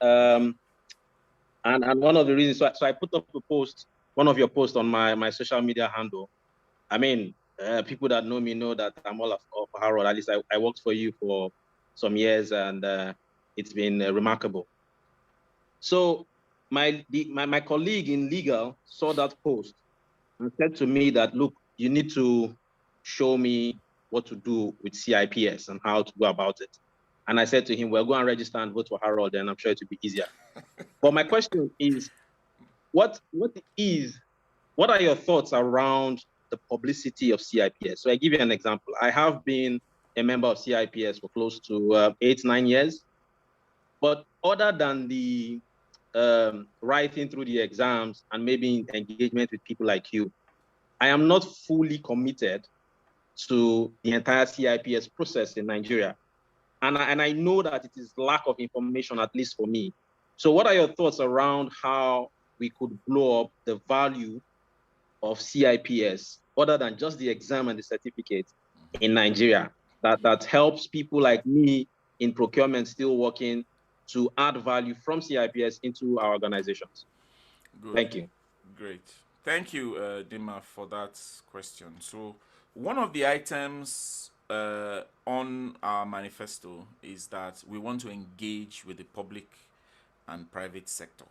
And one of the reasons, so I put up a post, one of your posts on my social media handle. I mean, people that know me know that I'm all of Harold. At least I worked for you for some years, and it's been remarkable. So my colleague in legal saw that post and said to me that, look, you need to show me what to do with CIPS and how to go about it. And I said to him, well, go and register and vote for Harold, and I'm sure it will be easier. But my question is, what are your thoughts around the publicity of CIPS? So I give you an example. I have been a member of CIPS for close to 8-9 years. But other than the writing through the exams and maybe engagement with people like you, I am not fully committed to the entire CIPS process in Nigeria. And I know that it is lack of information, at least for me. So what are your thoughts around how we could blow up the value of CIPS other than just the exam and the certificate in Nigeria that helps people like me in procurement still working to add value from CIPS into our organizations? Good. Thank you. Great. Thank you, Dima, for that question. So one of the items on our manifesto is that we want to engage with the public and private sector.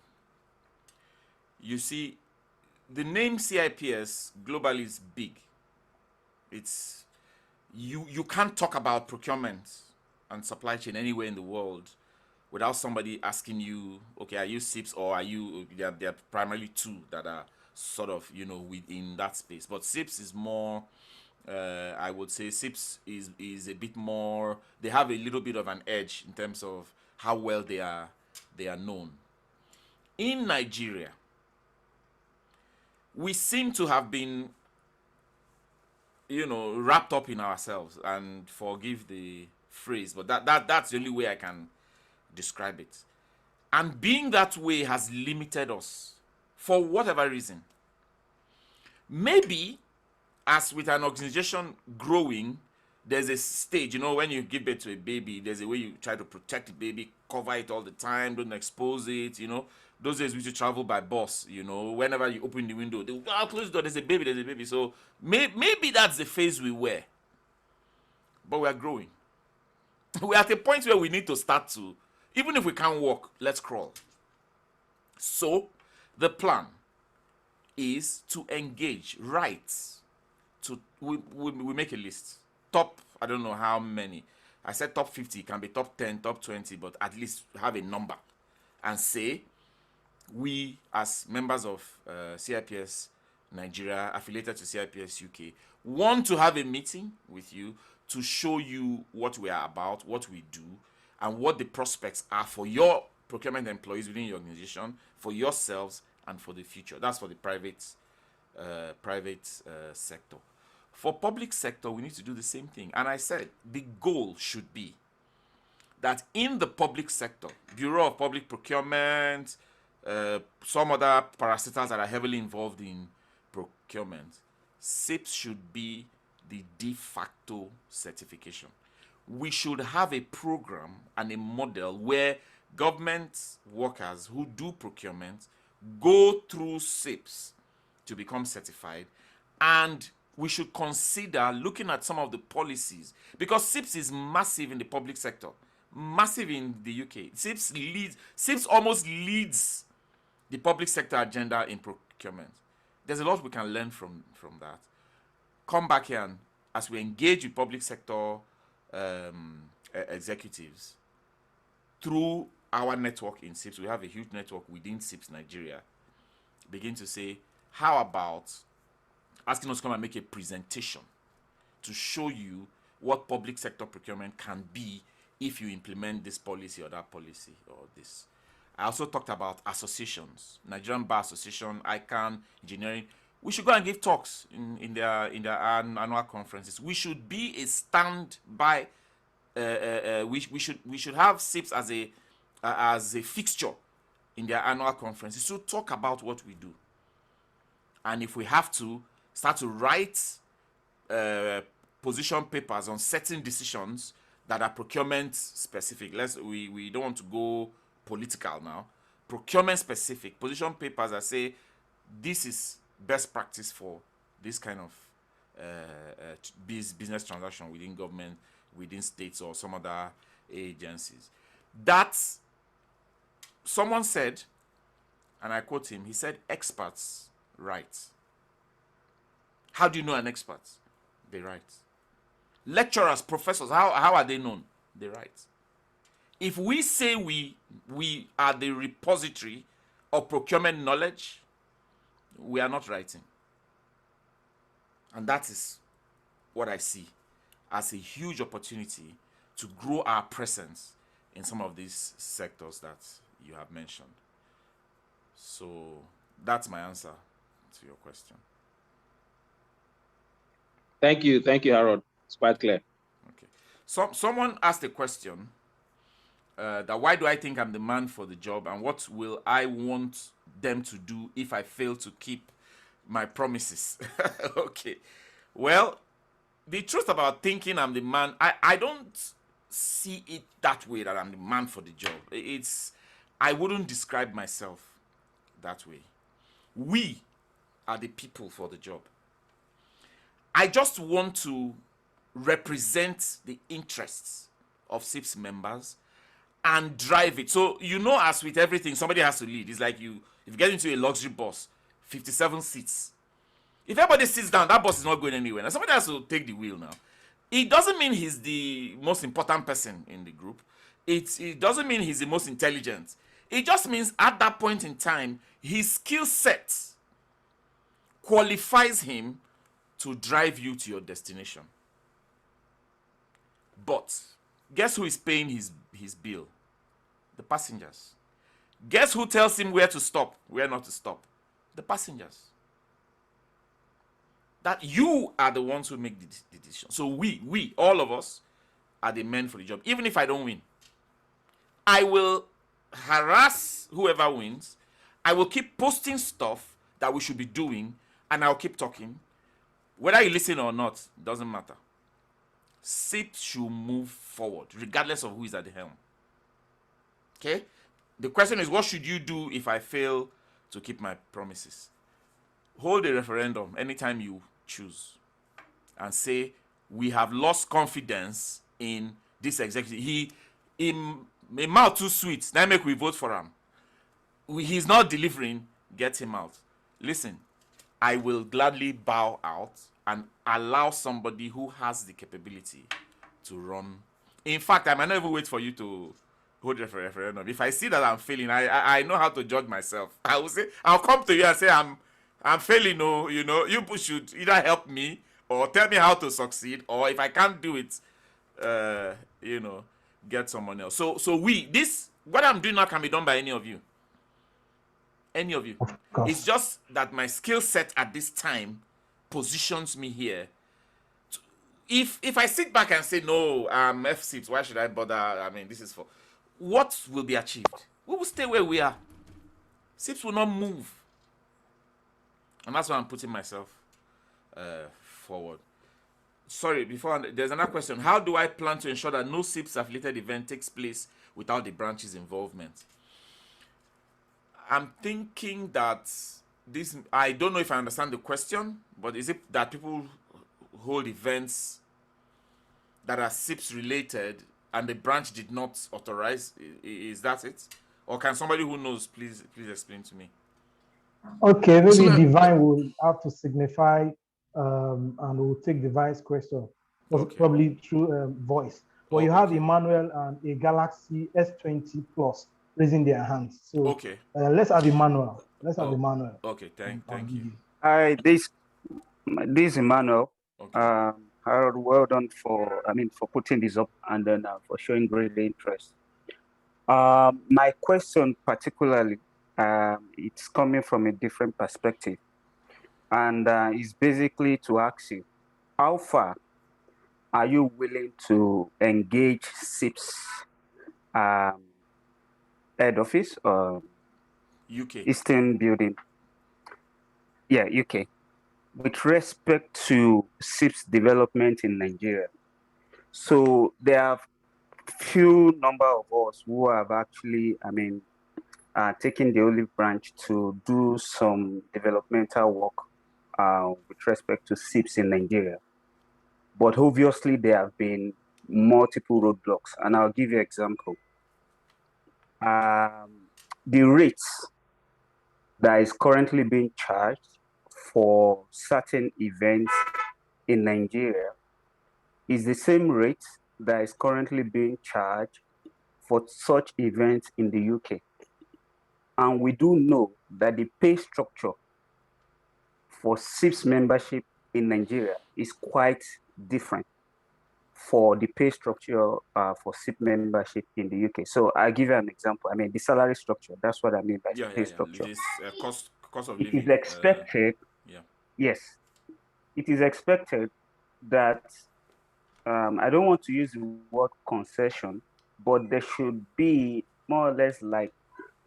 You see, the name CIPS globally is big. It's you can't talk about procurement and supply chain anywhere in the world without somebody asking you, okay, are you SIPS or are you? There are primarily two that are sort of within that space. But SIPS is more. I would say SIPS is a bit more. They have a little bit of an edge in terms of how well they are known. In Nigeria, we seem to have been, wrapped up in ourselves, and forgive the phrase, but that's the only way I can describe it. And being that way has limited us for whatever reason. Maybe as with an organization growing, there's a stage, when you give birth to a baby, there's a way you try to protect the baby, cover it all the time, don't expose it, Those days we used to travel by bus, whenever you open the window, they go, close the door, there's a baby. So maybe that's the phase we were. But we are growing. We're at a point where we need to start to, even if we can't walk, let's crawl. So the plan is to engage, we make a list. Top, I don't know how many. I said top 50, it can be top 10, top 20, but at least have a number. And say, we as members of CIPS Nigeria, affiliated to CIPS UK, want to have a meeting with you to show you what we are about, what we do, and what the prospects are for your procurement employees within your organization, for yourselves, and for the future. That's for the private sector. For public sector, we need to do the same thing. And I said the goal should be that in the public sector, Bureau of Public Procurement, some other parastatals that are heavily involved in procurement, SIPS should be the de facto certification. We should have a program and a model where government workers who do procurement go through SIPS to become certified, and we should consider looking at some of the policies, because SIPS is massive in the public sector, massive in the UK. SIPS almost leads the public sector agenda in procurement. There's a lot we can learn from that. Come back here, and as we engage with public sector executives through our network in SIPS, we have a huge network within SIPS Nigeria, begin to say, how about asking us to come and make a presentation to show you what public sector procurement can be if you implement this policy or that policy or this. I also talked about associations, Nigerian Bar Association, ICANN, engineering. We should go and give talks in their annual conferences. We should be a standby. We should have SIPS as a fixture in their annual conferences to talk about what we do. And if we have to start to write position papers on certain decisions that are procurement specific. We don't want to go political now. Procurement specific position papers that say this is best practice for this kind of business transaction within government, within states, or some other agencies. That's, someone said, and I quote him, he said, experts write. How do you know an expert? They write. Lecturers, professors, how are they known? They write. If we say we are the repository of procurement knowledge, we are not writing. And that is what I see as a huge opportunity to grow our presence in some of these sectors that you have mentioned. So that's my answer to your question. Thank you, Harold. It's quite clear. Okay. Someone asked a question that why do I think I'm the man for the job, and what will I want them to do if I fail to keep my promises? Okay. Well, the truth about thinking I'm the man, I don't see it that way, that I'm the man for the job. I wouldn't describe myself that way. We are the people for the job. I just want to represent the interests of SIPS members and drive it. So, as with everything, somebody has to lead. It's like if you get into a luxury bus, 57 seats. If everybody sits down, that bus is not going anywhere. Now, somebody has to take the wheel now. It doesn't mean he's the most important person in the group. It doesn't mean he's the most intelligent. It just means at that point in time, his skill set qualifies him to drive you to your destination. But guess who is paying his bill? The passengers. Guess who tells him where to stop, where not to stop? The passengers. That you are the ones who make the decision. So we, all of us, are the men for the job. Even if I don't win, I will harass whoever wins. I will keep posting stuff that we should be doing, and I'll keep talking. Whether you listen or not, doesn't matter. SIPS should move forward, regardless of who is at the helm. Okay? The question is, what should you do if I fail to keep my promises? Hold a referendum anytime you choose and say, we have lost confidence in this executive. He mouth too sweet. Now make we vote for him. He's not delivering. Get him out. Listen, I will gladly bow out and allow somebody who has the capability to run. In fact, I might not even wait for you to hold a referendum. If I see that I'm failing, I know how to judge myself. I will say, I'll come to you and say, I'm failing. No, you should either help me or tell me how to succeed, or if I can't do it, get someone else. So what I'm doing now can be done by any of you. Any of you. It's just that my skill set at this time positions me here. If I sit back and say, no, I'm F6, why should I bother? I mean, this is for... What will be achieved? We will stay where we are. SIPS will not move. And that's why I'm putting myself forward. Sorry, there's another question. How do I plan to ensure that no SIPS affiliated event takes place without the branch's involvement? I'm thinking that I don't know if I understand the question, but is it that people hold events that are SIPS related and the branch did not authorize? Is that it? Or can somebody who knows please explain to me? Okay, maybe Divine will have to signify and we'll take Divine's question, probably through voice. But you have Emmanuel and a Galaxy S20 Plus raising their hands. So let's have Emmanuel. Okay, thank you. Hi, this is Emmanuel. Okay. Harold, well done for putting this up and then for showing great interest. My question particularly, it's coming from a different perspective, and it's basically to ask you, how far are you willing to engage SIPS head office or UK Eastern Building? Yeah, UK. With respect to SIPS development in Nigeria. So there are few number of us who have actually, taken the olive branch to do some developmental work with respect to SIPS in Nigeria. But obviously there have been multiple roadblocks, and I'll give you an example. The rates that is currently being charged for certain events in Nigeria is the same rate that is currently being charged for such events in the UK. And we do know that the pay structure for SIPS membership in Nigeria is quite different for the pay structure for SIP membership in the UK. So I'll give you an example. The salary structure, that's what I mean by pay structure. It is cost of living. It is expected, yes, it is expected that I don't want to use the word concession, but there should be more or less like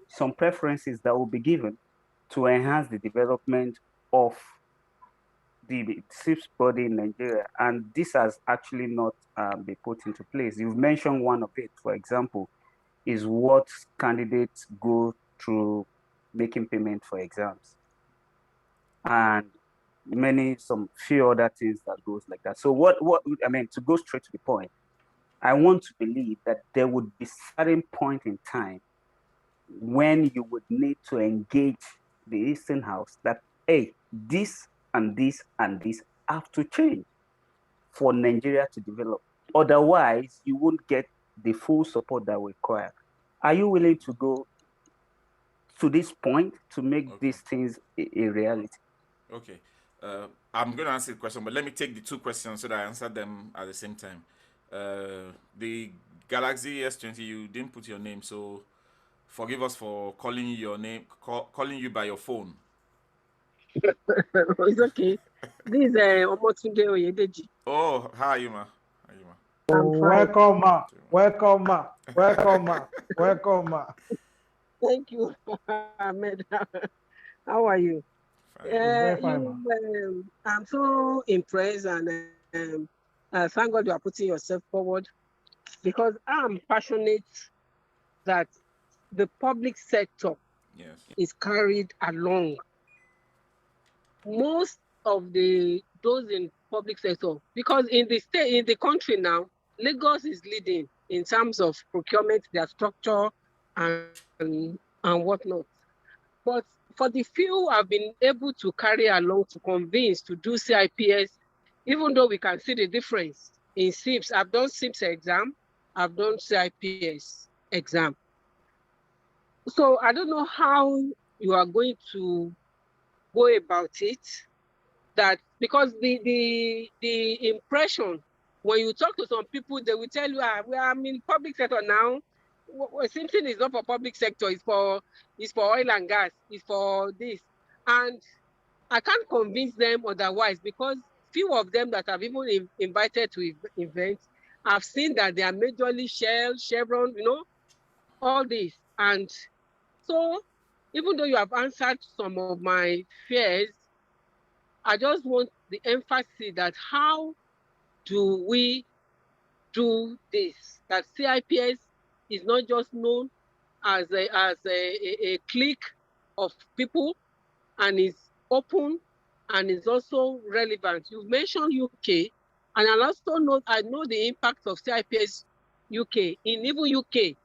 some preferences that will be given to enhance the development of the SIPS body in Nigeria. And this has actually not been put into place. You've mentioned one of it, for example, is what candidates go through making payment for exams. And some few other things that goes like that. So what I mean, to go straight to the point, I want to believe that there would be certain point in time when you would need to engage the Eastern House that, hey, this and this and this have to change for Nigeria to develop. Otherwise, you won't get the full support that we require. Are you willing to go to this point to make these things a reality? Okay. I'm going to answer the question, but let me take the two questions so that I answer them at the same time. The Galaxy S20, you didn't put your name, so forgive us for calling you your name, calling you by your phone. It's okay. This is Omotunde Oyedeji. Oh, how are you, ma? Oh, welcome, ma. Welcome, ma. Welcome, ma. Welcome, ma. Thank you, Ahmed. How are you? Fine, I'm so impressed, and thank God you are putting yourself forward, because I'm passionate that the public sector is carried along. Most of those in public sector, because in the country now, Lagos is leading in terms of procurement, their structure and whatnot. But for the few I've been able to carry along to convince to do CIPS, even though we can see the difference in SIPS. I've done SIPS exam, I've done CIPS exam. So I don't know how you are going to go about it. That because the impression when you talk to some people, they will tell you, I'm in public sector now. Something is not for public sector, it's for oil and gas, it's for this. And I can't convince them otherwise, because few of them that have even invited to events, I've seen that they are majorly Shell, Chevron, all this. And so even though you have answered some of my fears, I just want the emphasis that how do we do this? That CIPS is not just known as a clique of people, and is open and is also relevant. You mentioned UK, and I know the impact of CIPS UK. In even UK,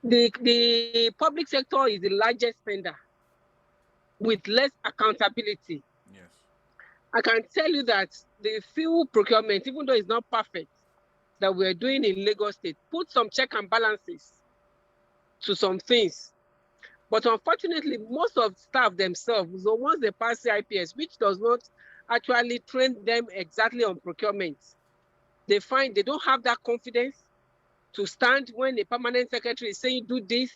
the public sector is the largest spender with less accountability. Yes. I can tell you that the few procurement, even though it's not perfect, that we're doing in Lagos State, put some check and balances to some things. But unfortunately, most of staff themselves, so once they pass CIPS, which does not actually train them exactly on procurement, they find they don't have that confidence to stand when a permanent secretary is saying do this,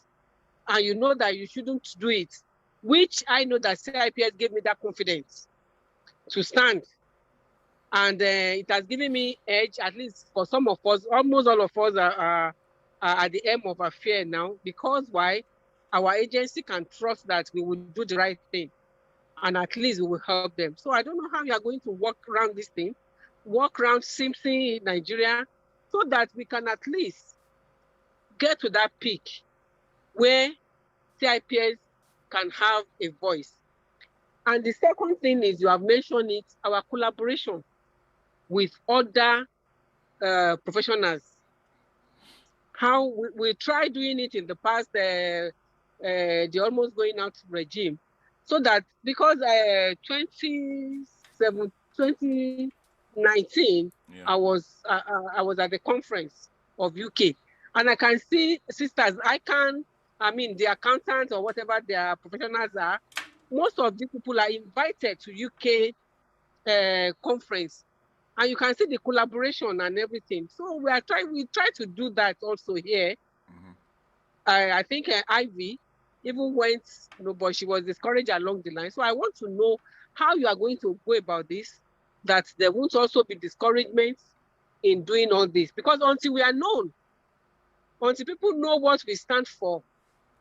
and you know that you shouldn't do it, which I know that CIPS gave me that confidence to stand. And it has given me edge, at least for some of us. Almost all of us are at the end of affair now, because why? Our agency can trust that we will do the right thing, and at least we will help them. So I don't know how you are going to work around this thing, work around Simpson in Nigeria, so that we can at least get to that peak where CIPS can have a voice. And the second thing is, you have mentioned it, our collaboration with other professionals. How we tried doing it in the past, the almost going out regime, so that because 2019, I was at the conference of UK, and I can see sisters. The accountants or whatever their professionals are, most of these people are invited to UK conference. And you can see the collaboration and everything. So we try to do that also here. Mm-hmm. I think Ivy even went, but she was discouraged along the line. So I want to know how you are going to go about this, that there won't also be discouragements in doing all this, because until we are known, until people know what we stand for,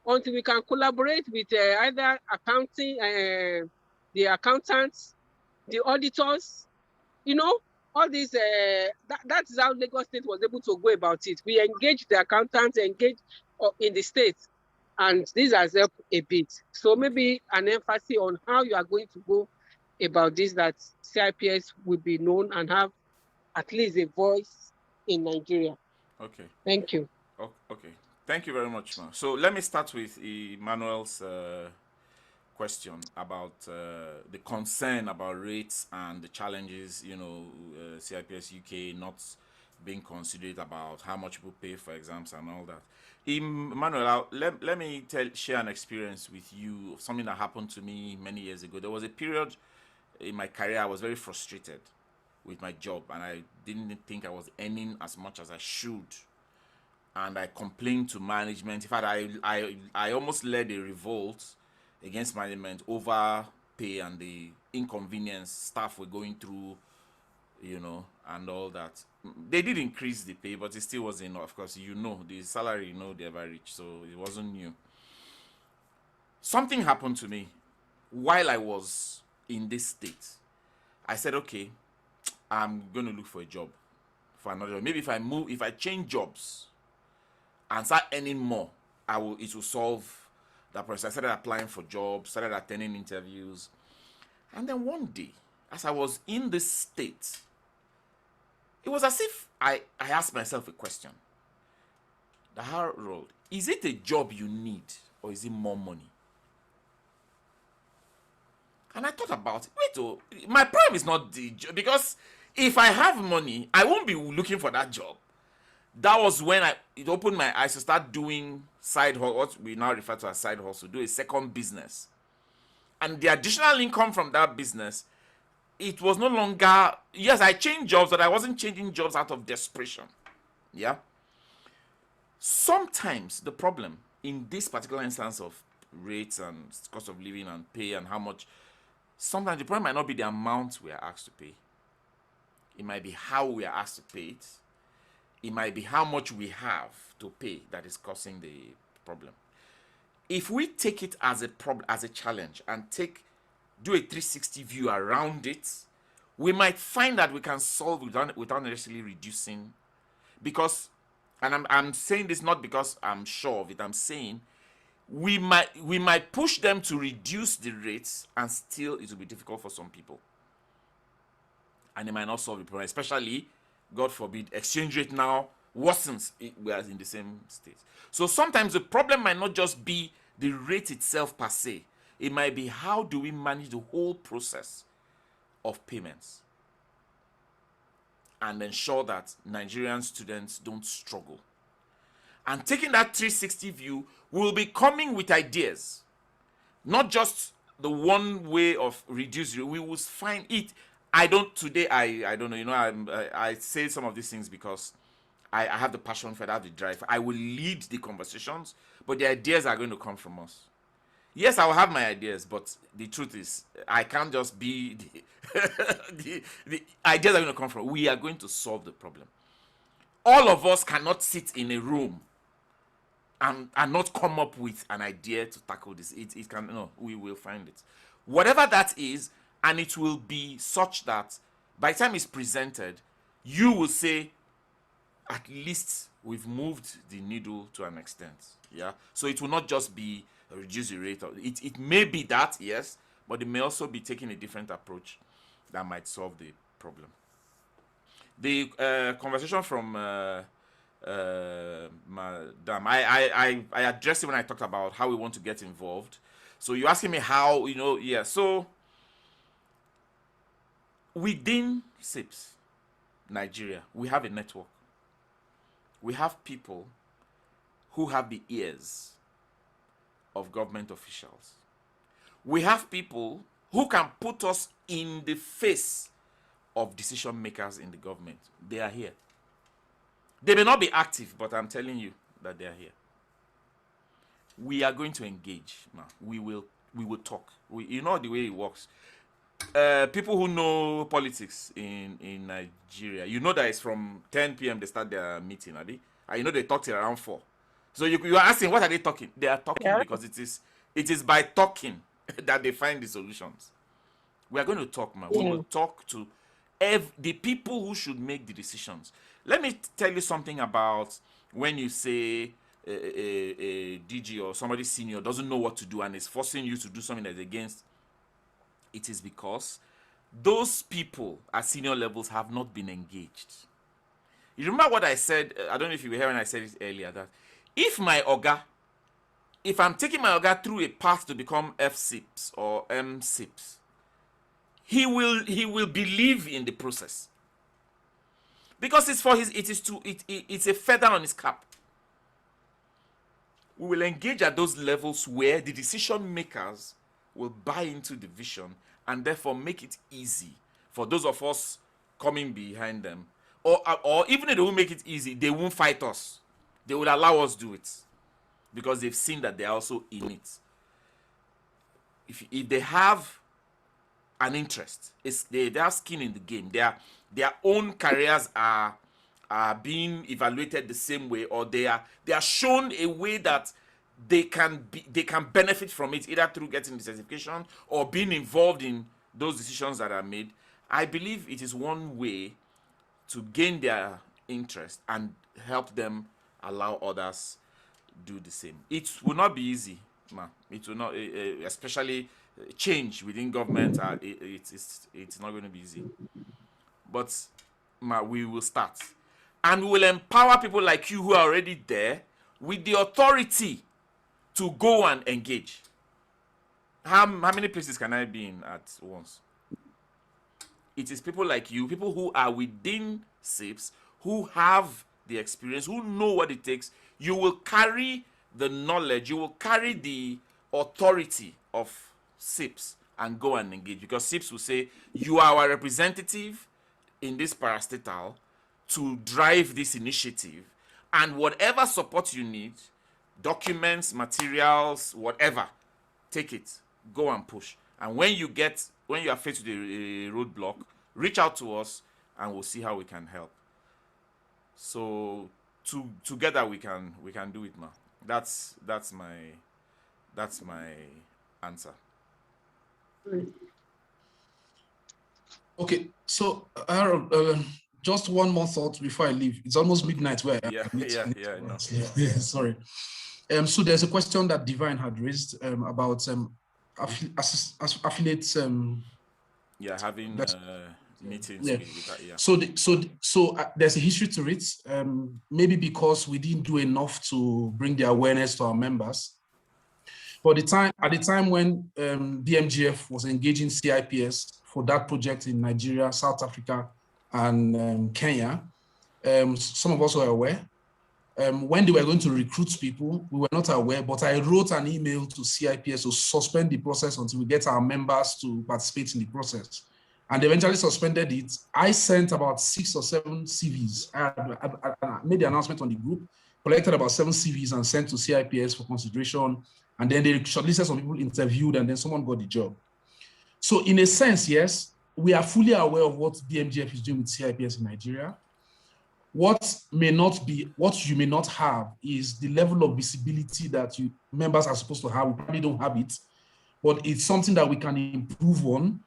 until we can collaborate with either accounting, the accountants, the auditors, you know, all these, that's how Lagos State was able to go about it. We engaged the accountants, engaged in the state, and this has helped a bit. So maybe an emphasis on how you are going to go about this, that CIPS will be known and have at least a voice in Nigeria. Okay. Thank you. Okay. Thank you very much, ma. So let me start with Emmanuel's question about the concern about rates and the challenges, you know, CIPS UK not being considerate about how much people pay for exams and all that. Emmanuel, let me share an experience with you, something that happened to me many years ago. There was a period in my career I was very frustrated with my job, and I didn't think I was earning as much as I should. And I complained to management. In fact, I almost led a revolt against management over pay and the inconvenience staff were going through, you know, and all that. They did increase the pay, but it still wasn't enough. Of course, you know, the salary, you know, the average, so it wasn't new. Something happened to me while I was in this state. I said, okay, I'm going to look for a job, for another job. Maybe if I change jobs and start earning more, it will solve that process. I started applying for jobs, started attending interviews. And then one day, as I was in this state, it was as if I asked myself a question. Harold, is it a job you need or is it more money? And I thought about it. My problem is not the job, because if I have money, I won't be looking for that job. That was when it opened my eyes to start doing side hustle, what we now refer to as side hustle, do a second business. And the additional income from that business, it was no longer, yes, I changed jobs, but I wasn't changing jobs out of desperation. Yeah. Sometimes the problem in this particular instance of rates and cost of living and pay and how much, sometimes the problem might not be the amount we are asked to pay. It might be how we are asked to pay it. It might be how much we have to pay that is causing the problem. If we take it as a problem, as a challenge, and do a 360 view around it, we might find that we can solve without necessarily reducing. Because, and I'm saying this not because I'm sure of it, I'm saying we might push them to reduce the rates, and still it will be difficult for some people. And it might not solve the problem, especially, God forbid, exchange rate now worsens, whereas in the same state. So sometimes the problem might not just be the rate itself per se. It might be how do we manage the whole process of payments and ensure that Nigerian students don't struggle. And taking that 360 view, we'll be coming with ideas, not just the one way of reducing. We will find it. I don't know, you know, I say some of these things because I have the passion for it, I have the drive. I will lead the conversations, but the ideas are going to come from us. Yes, I will have my ideas, but the truth is, I can't just be the ideas are going to come from. We are going to solve the problem. All of us cannot sit in a room and not come up with an idea to tackle this. We will find it. Whatever that is, and it will be such that by the time it's presented, you will say, at least we've moved the needle to an extent. Yeah. So it will not just be a reduce the rate. It may be that, yes, but it may also be taking a different approach that might solve the problem. The conversation from Madam, I addressed it when I talked about how we want to get involved. So you're asking me how, you know, yeah. So within SIPS, Nigeria, we have a network. We have people who have the ears of government officials. We have people who can put us in the face of decision makers in the government. They are here. They may not be active, but I'm telling you that they are here. We are going to engage now. We will talk. You know the way it works. people who know politics in Nigeria, you know that it's from 10 p.m. they start their meeting, and you know they talk till around 4. So you are asking, what are they talking? They are talking because it is by talking that they find the solutions. We are going to talk, man. We will talk to the people who should make the decisions. Let me tell you something about when you say a DG or somebody senior doesn't know what to do and is forcing you to do something that's against. It is because those people at senior levels have not been engaged. You remember what I said? I don't know if you were here when I said it earlier, that if I'm taking my Oga through a path to become FSIPs or MSIPs, he will believe in the process, because it's for it's a feather on his cap. We will engage at those levels where the decision makers will buy into the vision and therefore make it easy for those of us coming behind them, or even if they won't make it easy, they won't fight us. They will allow us do it because they've seen that they are also in it. If they have an interest, they have skin in the game, their own careers are being evaluated the same way, or they are shown a way that they can benefit from it, either through getting the certification or being involved in those decisions that are made. I believe it is one way to gain their interest and help them allow others do the same. It will not be easy, man. It will not, especially change within government. It's not going to be easy. But we will start, and we will empower people like you who are already there with the authority to go and engage. How many places can I be in at once? It is people like you, people who are within SIPs, who have the experience, who know what it takes. You will carry the knowledge, you will carry the authority of SIPs and go and engage, because SIPs will say, you are our representative in this parastatal to drive this initiative, and whatever support you need, documents, materials, whatever, take it, go and push. And when you are faced with a roadblock, reach out to us and we'll see how we can help. So together we can do it, man. That's my answer. Okay, so Aaron, just one more thought before I leave. It's almost midnight where I know. Sorry. So there's a question that Divine had raised about affiliates. Having meetings. Yeah. With that, yeah. So there's a history to it. Maybe because we didn't do enough to bring the awareness to our members. But at the time when BMGF was engaging CIPS for that project in Nigeria, South Africa, and Kenya, some of us were aware. When they were going to recruit people, we were not aware, but I wrote an email to CIPS to suspend the process until we get our members to participate in the process. And they eventually suspended it. I sent about 6 or 7 CVs. I made the announcement on the group, collected about 7 CVs and sent to CIPS for consideration. And then they shortlisted some people, interviewed, and then someone got the job. So in a sense, yes, we are fully aware of what BMGF is doing with CIPS in Nigeria. What you may not have is the level of visibility that members are supposed to have. We probably don't have it, but it's something that we can improve on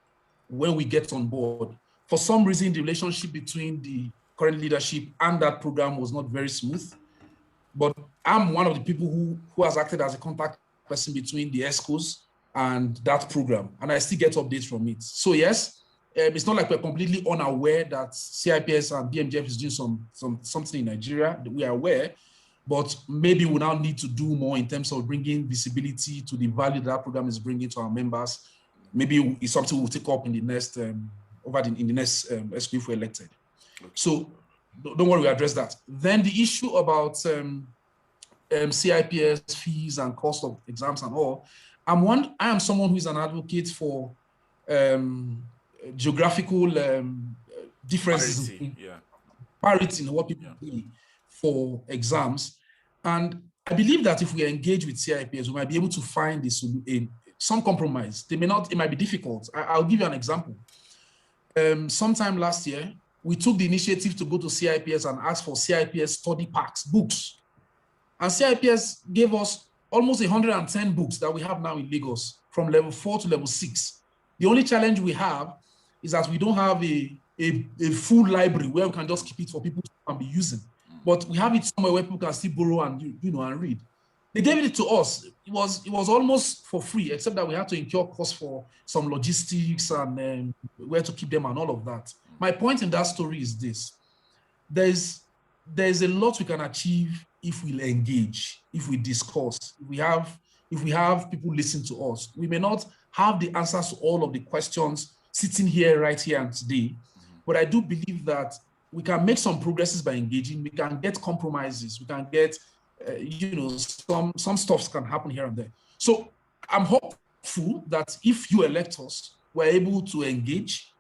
when we get on board. For some reason, the relationship between the current leadership and that program was not very smooth, but I'm one of the people who has acted as a contact person between the ESCOs and that program, and I still get updates from it. So yes, it's not like we're completely unaware that CIPS and BMGF is doing something in Nigeria. We are aware, but maybe we now need to do more in terms of bringing visibility to the value that program is bringing to our members. Maybe it's something we'll take up in the next ESCO if we're elected. Okay. So don't worry, we address that. Then the issue about CIPS fees and cost of exams and all. I am someone who is an advocate for geographical differences, parity in what people pay for exams. And I believe that if we engage with CIPS, we might be able to find some compromise. They may not, it might be difficult. I'll give you an example. Sometime last year, we took the initiative to go to CIPS and ask for CIPS study packs, books. And CIPS gave us almost 110 books that we have now in Lagos from level 4 to level 6. The only challenge we have is that we don't have a full library where we can just keep it for people to be using. But we have it somewhere where people can still borrow and and read. They gave it to us. It was almost for free, except that we had to incur costs for some logistics and where to keep them and all of that. My point in that story is this: there's a lot we can achieve if we engage, if we discuss, if we have people listen to us. We may not have the answers to all of the questions sitting here right here and today, but I do believe that we can make some progresses by engaging. We can get compromises. We can get some stuff can happen here and there. So I'm hopeful that if you electors were able to engage,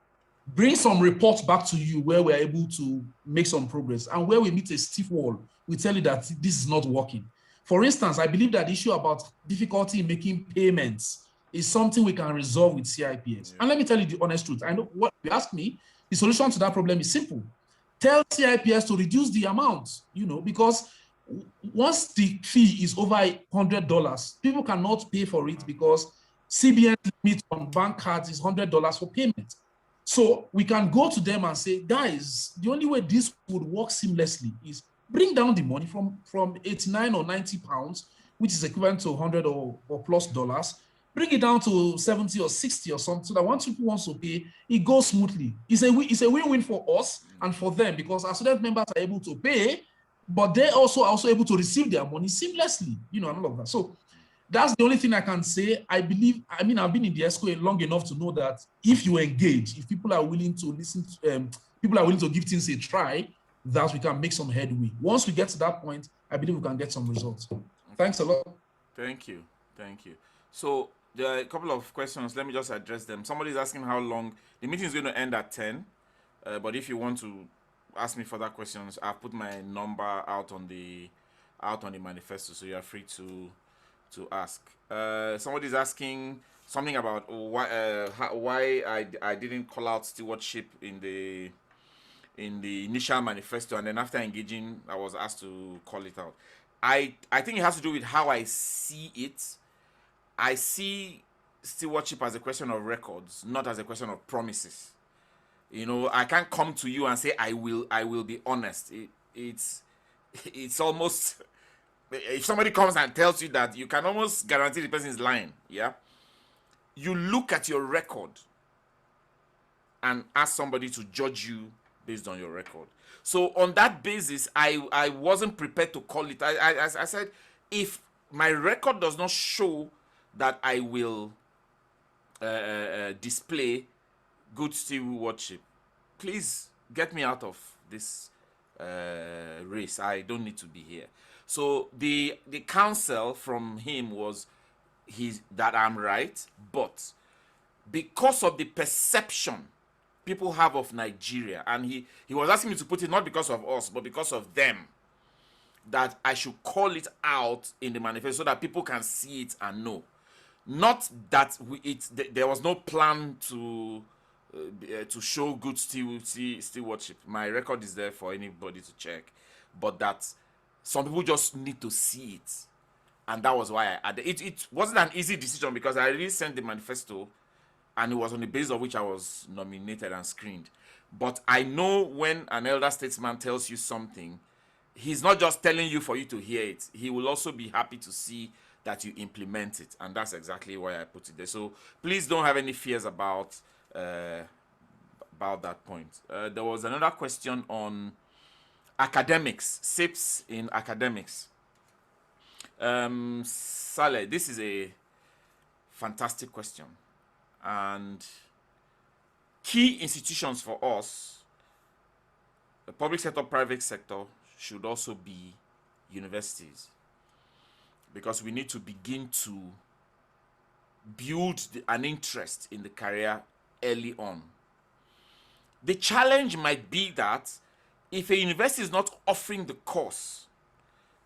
bring some reports back to you where we're able to make some progress, and where we meet a stiff wall, we tell you that this is not working. For instance, I believe that the issue about difficulty in making payments is something we can resolve with CIPS. Yeah. And let me tell you the honest truth. I know what you ask me, the solution to that problem is simple. Tell CIPS to reduce the amount, because once the fee is over $100, people cannot pay for it because CBN limit on bank cards is $100 for payment. So we can go to them and say, guys, the only way this would work seamlessly is bring down the money from 89 or 90 pounds, which is equivalent to 100 or plus dollars, bring it down to 70 or 60 or something, so that once people want to pay, it goes smoothly. It's a win-win for us and for them, because our student members are able to pay, but they are also able to receive their money seamlessly, and all of that. So that's the only thing I can say. I've been in the ESCO long enough to know that if you engage, if people are willing to listen, people are willing to give things a try, that we can make some headway. Once we get to that point, I believe we can get some results. Thanks a lot. Thank you. So there are a couple of questions. Let me just address them. Somebody's asking how long. The meeting is going to end at 10. But if you want to ask me further questions, I've put my number out on the manifesto, so you are free to ask. Somebody's asking something about why I didn't call out stewardship in the initial manifesto, and then after engaging, I was asked to call it out. I think it has to do with how I see it. I see stewardship as a question of records, not as a question of promises. I can't come to you and say I will be honest. It's almost, if somebody comes and tells you that, you can almost guarantee the person is lying. Yeah, you look at your record and ask somebody to judge you based on your record. So on that basis, I wasn't prepared to call it. I said, if my record does not show that I will display good stewardship, please get me out of this race. I don't need to be here. So the counsel from him was that I'm right, but because of the perception people have of Nigeria, and he was asking me to put it not because of us, but because of them, that I should call it out in the manifesto so that people can see it and know. Not that there was no plan to show good stewardship. My record is there for anybody to check, but that some people just need to see it, and that was why I added it. It wasn't an easy decision because I really sent the manifesto, and it was on the basis of which I was nominated and screened. But I know when an elder statesman tells you something, he's not just telling you for you to hear it. He will also be happy to see that you implement it, and that's exactly why I put it there. So please don't have any fears about that point. There was another question on academics, SIPs in academics. Saleh, this is a fantastic question. And key institutions for us, the public sector, private sector, should also be universities, because we need to begin to build an interest in the career early on. The challenge might be that if a university is not offering the course,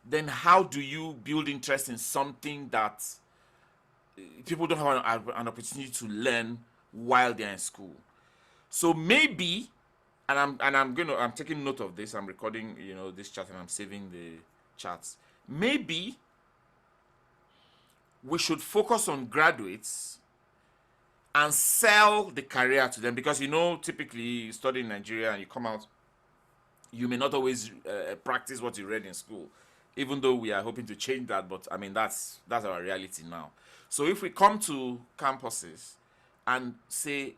then how do you build interest in something that people don't have an opportunity to learn while they're in school. So maybe, and I'm taking note of this. I'm recording, this chat, and I'm saving the chats. Maybe we should focus on graduates and sell the career to them, because typically you study in Nigeria and you come out, you may not always practice what you read in school, even though we are hoping to change that. But I mean, that's our reality now. So if we come to campuses and say,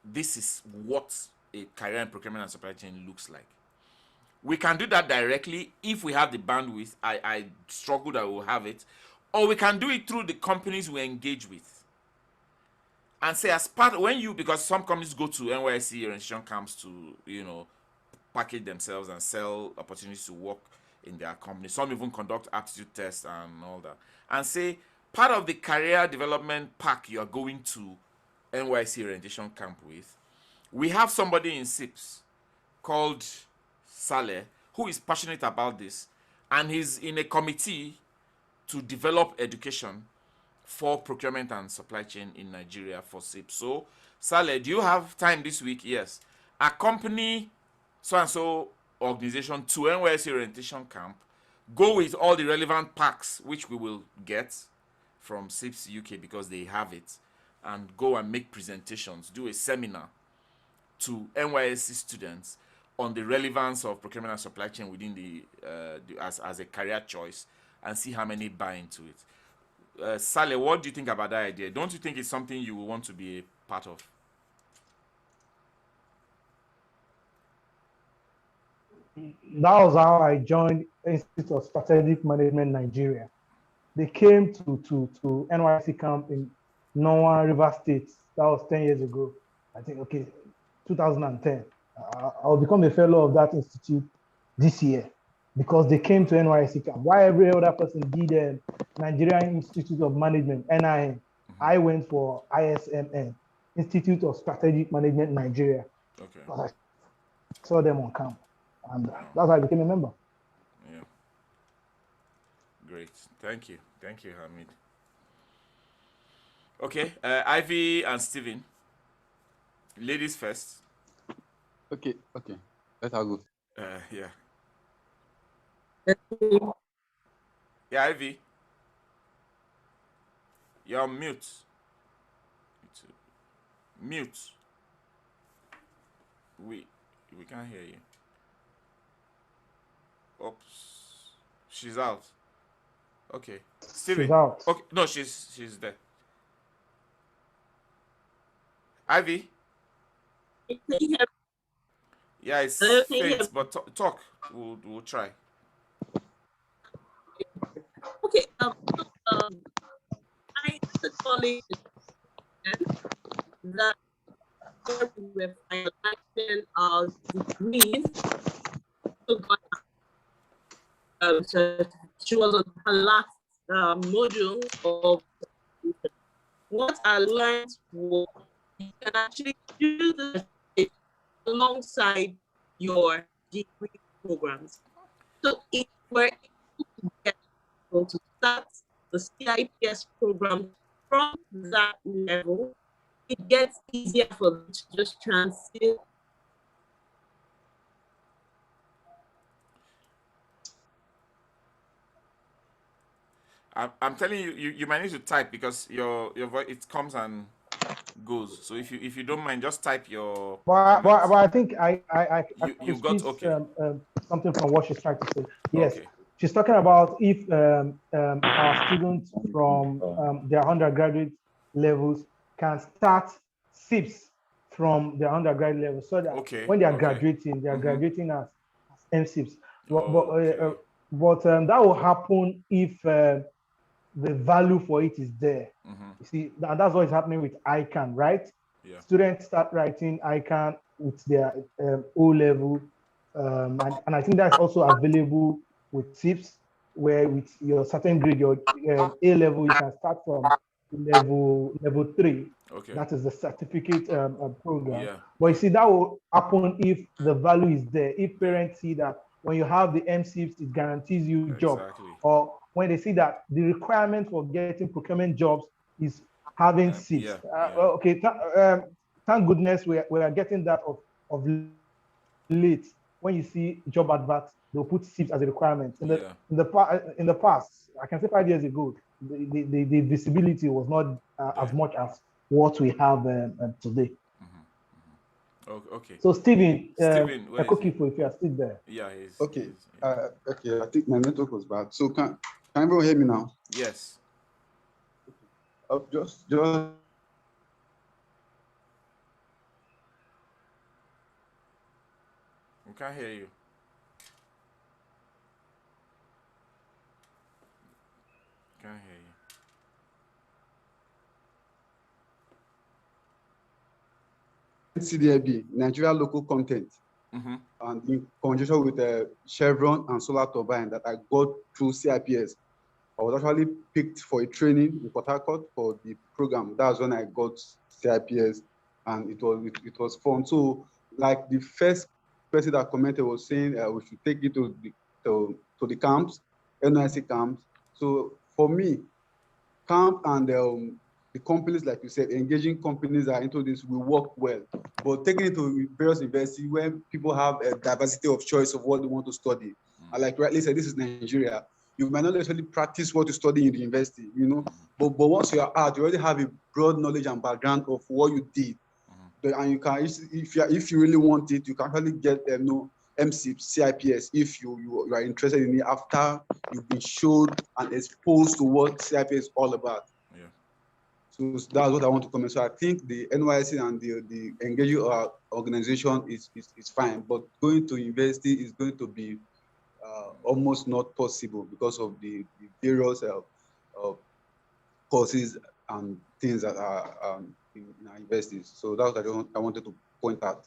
this is what a career in procurement and supply chain looks like, we can do that directly if we have the bandwidth. I struggle that we'll have it, or we can do it through the companies we engage with. And say, as part, because some companies go to NYSC orientation camps to, package themselves and sell opportunities to work in their company. Some even conduct aptitude tests and all that. And say, part of the career development pack you are going to NYSC orientation camp with, we have somebody in SIPS called Saleh, who is passionate about this, and he's in a committee to develop education for procurement and supply chain in Nigeria for SIPS. So, Saleh, do you have time this week? Yes. Accompany so-and-so organization to NYSC orientation camp. Go with all the relevant packs, which we will get from SIPS UK because they have it, and go and make presentations, do a seminar to NYSC students on the relevance of procurement and supply chain within as a career choice, and see how many buy into it. Saleh, what do you think about that idea? Don't you think it's something you will want to be a part of? That was how I joined Institute of Strategic Management Nigeria. They came to NYC camp in Nwariaku, River State. That was 10 years ago. I think, 2010. I'll become a fellow of that institute this year, because they came to NYC camp. Why every other person did Nigerian Institute of Management, NIN. I went for ISMN, Institute of Strategic Management Nigeria. Okay. I saw them on camp, and that's how I became a member. Yeah. Great. Thank you, Hamid. Okay, Ivy and Steven. Ladies first. Okay. Let her go. Yeah. Yeah, Ivy. You're on mute. Mute. We can't hear you. Oops. She's out. Okay. Steven. She's out. Okay. No, she's there. Ivy. Yeah, it's faint, but talk. We'll try. Okay. I college that we're finalizing our degrees. So she was on her last module of what I learned was you can actually do this alongside your degree programs. So if we're able to get people to start the CIPS program from that level, it gets easier for them to just transit. I'm telling you, you might need to type, because your voice, it comes and goes. So if you don't mind, just type your. But I think I you got okay. Something from what she's trying to say. Yes, okay. She's talking about if our students from their undergraduate levels can start SIPS from their undergraduate level, so that when they are graduating, they are graduating as MSIPs. But that will happen if the value for it is there. You see, and that's what is happening with ICANN, right? Yeah. Students start writing ICANN with their O level, and I think that's also available with SIPS, where with your certain grade, your A level, you can start from level 3. Okay. That is the certificate program. Yeah. But you see, that will happen if the value is there. If parents see that when you have the MSIPs, it guarantees you job, or when they see that the requirement for getting procurement jobs is having seats. Well, okay, thank goodness we are getting that of late. When you see job adverts, they'll put seats as a requirement. In the past, I can say 5 years ago, the visibility was not as much as what we have today. Okay. So Stephen, Stephen, Ekokifo, if you are still there. Yeah, he's okay. Okay, I think my network was bad. So can everyone hear me now? Yes. Just We can't hear you. Can't hear you. CDIB, Nigeria local content, and in conjunction with Chevron and Solar Turbine that I got through CIPS. I was actually picked for a training in Port Harcourt for the program. That's when I got CIPS, and it was fun. So, like the first person that commented was saying we should take it to the camps, NYC camps. So for me, camp and the companies, like you said, engaging companies that are into this will work well. But taking it to various universities where people have a diversity of choice of what they want to study. And like rightly said, this is Nigeria. You might not necessarily practice what you study in the university, you know. But once you are out, you already have a broad knowledge and background of what you did. And you can, if you really want it, you can actually get MC, CIPS if you are interested in it after you've been shown and exposed to what CIPS is all about. Yeah. So that's what I want to comment. So I think the NYC and the engaging organization is fine, but going to university is going to be almost not possible because of the various courses and things that are in our universities. So that's what I wanted to point out.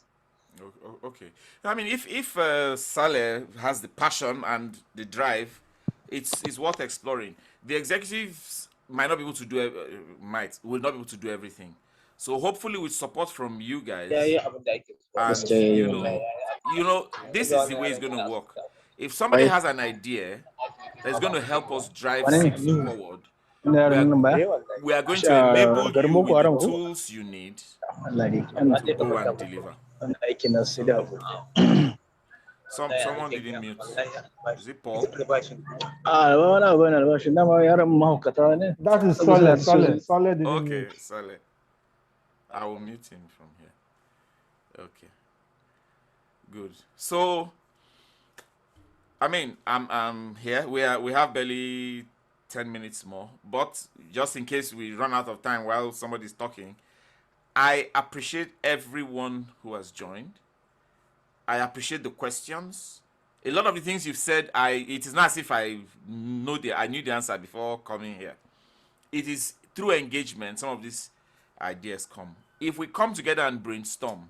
Okay. I mean, if Saleh has the passion and the drive, it's worth exploring. The executives might not be able to do will not be able to do everything. So hopefully, with support from you guys, and you know, this is the way it's going to work. If somebody has an idea that's going to help us drive SIPs forward, we are going to enable you with the tools you need to go and deliver. Someone didn't mute. Is it Paul? That is Solid. Solid didn't Okay, mute. Saleh. I will mute him from here. Okay. Good. So, I mean, I'm here. We have barely 10 minutes more, but just in case we run out of time while somebody's talking, I appreciate everyone who has joined. I appreciate the questions. A lot of the things you've said, it is not as if I knew the answer before coming here. It is through engagement some of these ideas come. If we come together and brainstorm,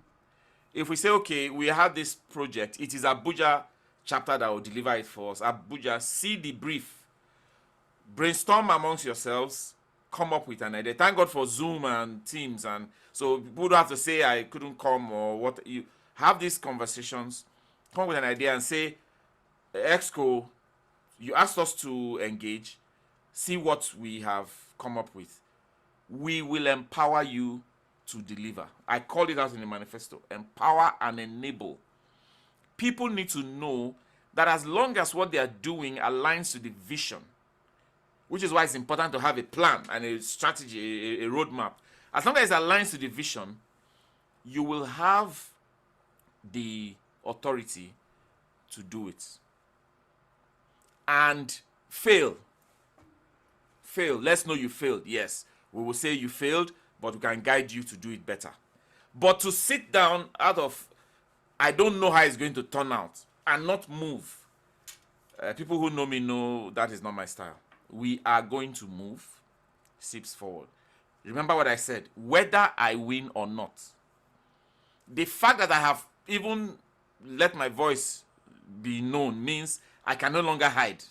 if we say, okay, we have this project, it is Abuja chapter that will deliver it for us. Abuja, see the brief, brainstorm amongst yourselves, come up with an idea. Thank God for Zoom and Teams, and so people don't have to say I couldn't come or what. You have these conversations, come up with an idea and say, Exco, you asked us to engage, see what we have come up with. We will empower you to deliver. I called it out in the manifesto. Empower and enable. People need to know that as long as what they are doing aligns to the vision, which is why it's important to have a plan and a strategy, a roadmap. As long as it aligns to the vision, you will have the authority to do it. And fail. Let's know you failed. Yes, we will say you failed, but we can guide you to do it better. But to sit down out of, I don't know how it's going to turn out, and not move. People who know me know that is not my style. We are going to move SIPs forward. Remember what I said, whether I win or not. The fact that I have even let my voice be known means I can no longer hide.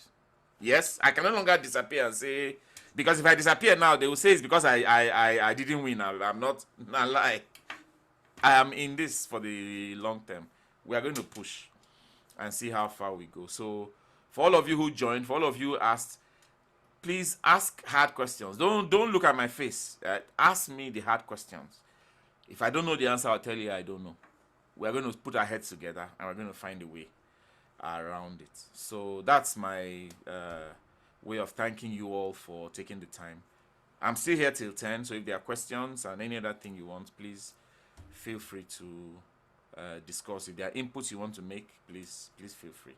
Yes, I can no longer disappear and say, because if I disappear now, they will say it's because I didn't win. I'm not like, I am in this for the long term. We are going to push and see how far we go. So for all of you who joined, for all of you who asked, please ask hard questions. Don't look at my face. Ask me the hard questions. If I don't know the answer, I'll tell you I don't know. We're going to put our heads together and we're going to find a way around it. So that's my way of thanking you all for taking the time. I'm still here till 10, so if there are questions and any other thing you want, please feel free to discuss. If there are inputs you want to make, please feel free.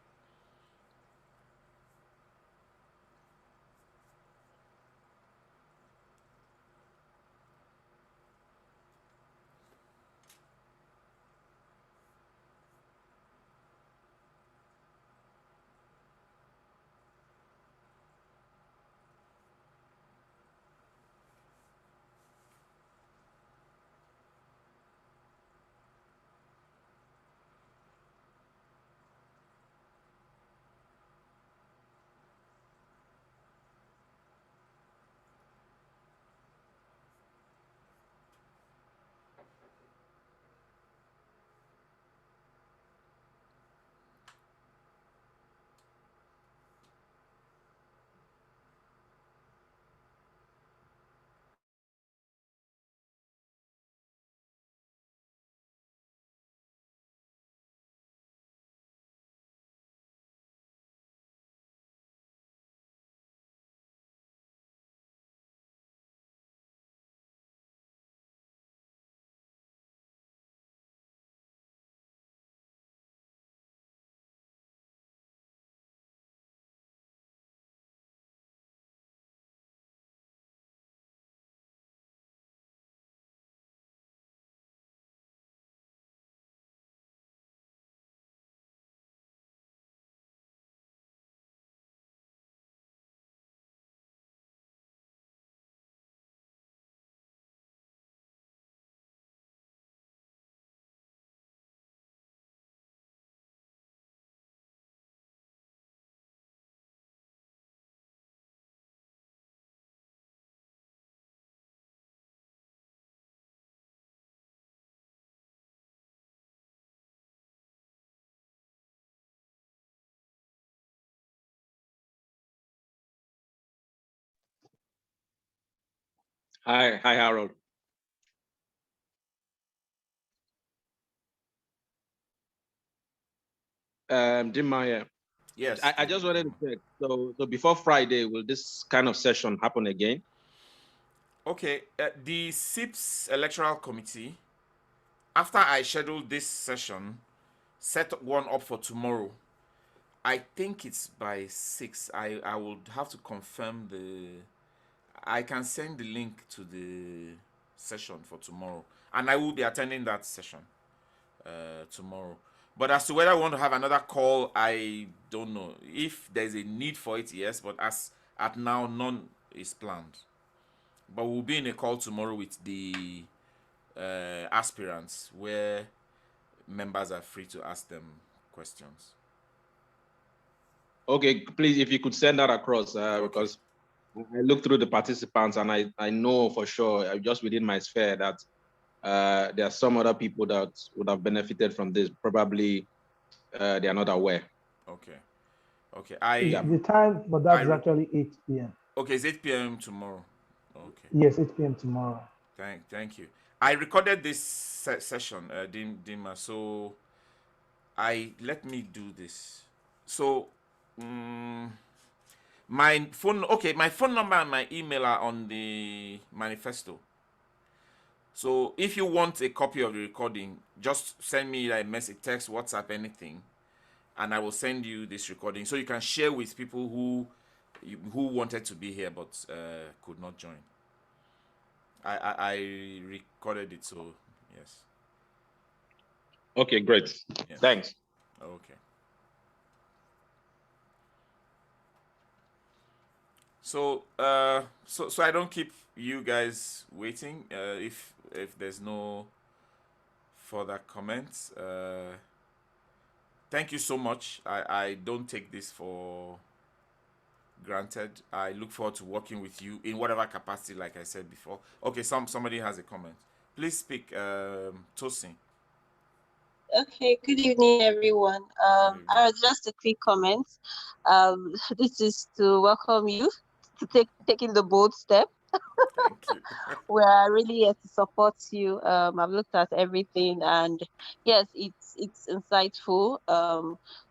Hi, Harold. Dimaya. Yes. I just wanted to check. So before Friday, will this kind of session happen again? Okay. The SIPS Electoral Committee, after I scheduled this session, set one up for tomorrow. I think it's by 6. I would have to confirm I can send the link to the session for tomorrow, and I will be attending that session tomorrow. But as to whether I want to have another call, I don't know. If there's a need for it, yes, but as at now, none is planned. But we'll be in a call tomorrow with the aspirants, where members are free to ask them questions. Okay, please, if you could send that across, because I looked through the participants and I know for sure, just within my sphere, that there are some other people that would have benefited from this. Probably they are not aware. Okay. The time for that is actually 8 p.m. Okay, it's 8 p.m. tomorrow. Okay. Yes, 8 p.m. tomorrow. Thank you. I recorded this session, Dima. So let me do this. So my phone number and my email are on the manifesto. So if you want a copy of the recording, just send me a message, text, WhatsApp, anything, and I will send you this recording so you can share with people who wanted to be here but could not join. I recorded it, so yes. Okay, great. Yes. Thanks. Okay. So so I don't keep you guys waiting. If there's no further comments, thank you so much. I don't take this for granted. I look forward to working with you in whatever capacity, like I said before. Okay, somebody has a comment. Please speak, Tosin. Okay, good evening, everyone. Just a quick comment. This is to welcome you taking the bold step. Thank you. We are really here to support you. I've looked at everything, and yes, it's insightful.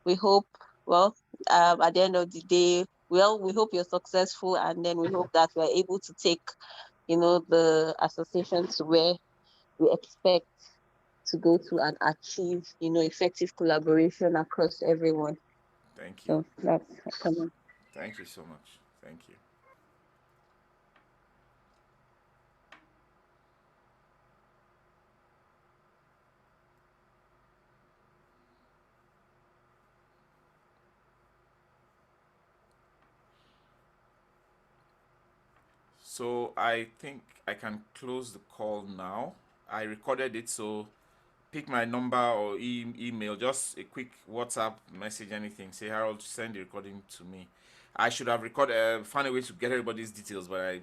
We hope, well, at the end of the day, well, we hope you're successful, and then we hope that we're able to take, the association to where we expect to go to and achieve, effective collaboration across everyone. Thank you. So that's coming. Thank you so much. Thank you. So I think I can close the call now. I recorded it, so pick my number or email, just a quick WhatsApp message, anything. Say, Harold, send the recording to me. I should have recorded, find a way to get everybody's details, but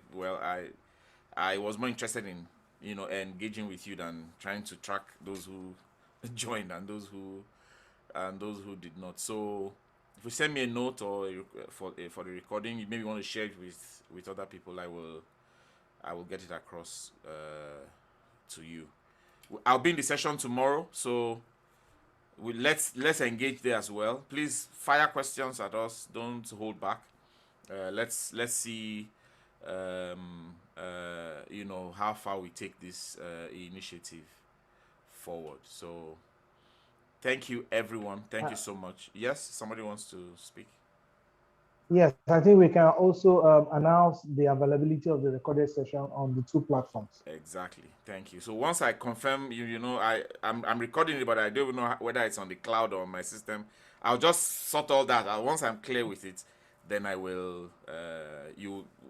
I was more interested in, engaging with you than trying to track those who joined and those who did not. So if you send me a note or for the recording, you maybe want to share it with other people, I will get it across to you. I'll be in the session tomorrow, so let's engage there as well. Please fire questions at us. Don't hold back. Let's see, how far we take this initiative forward. So thank you, everyone. Thank you so much. Yes, somebody wants to speak. Yes, I think we can also announce the availability of the recorded session on the two platforms. Exactly. Thank you. So once I confirm, I'm recording it, but I don't know whether it's on the cloud or on my system. I'll just sort all that out. Once I'm clear with it, then I will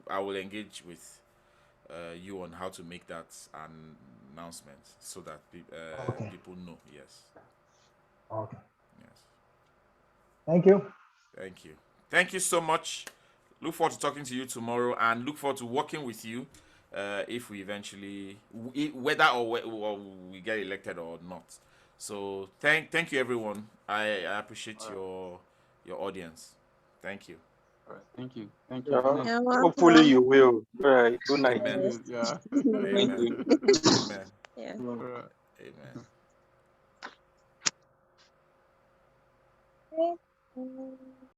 engage with you on how to make that announcement so that people know. Yes. Okay. Yes. Thank you. Thank you. Thank you so much. Look forward to talking to you tomorrow, and look forward to working with you if we eventually, whether or we get elected or not. So thank you, everyone. I appreciate your audience. Thank you. All right. Thank you. Thank You're you. welcome. Hopefully you will. All right. Good night. Amen. Yeah. Thank Amen. you. Amen. Yeah. All right. Amen.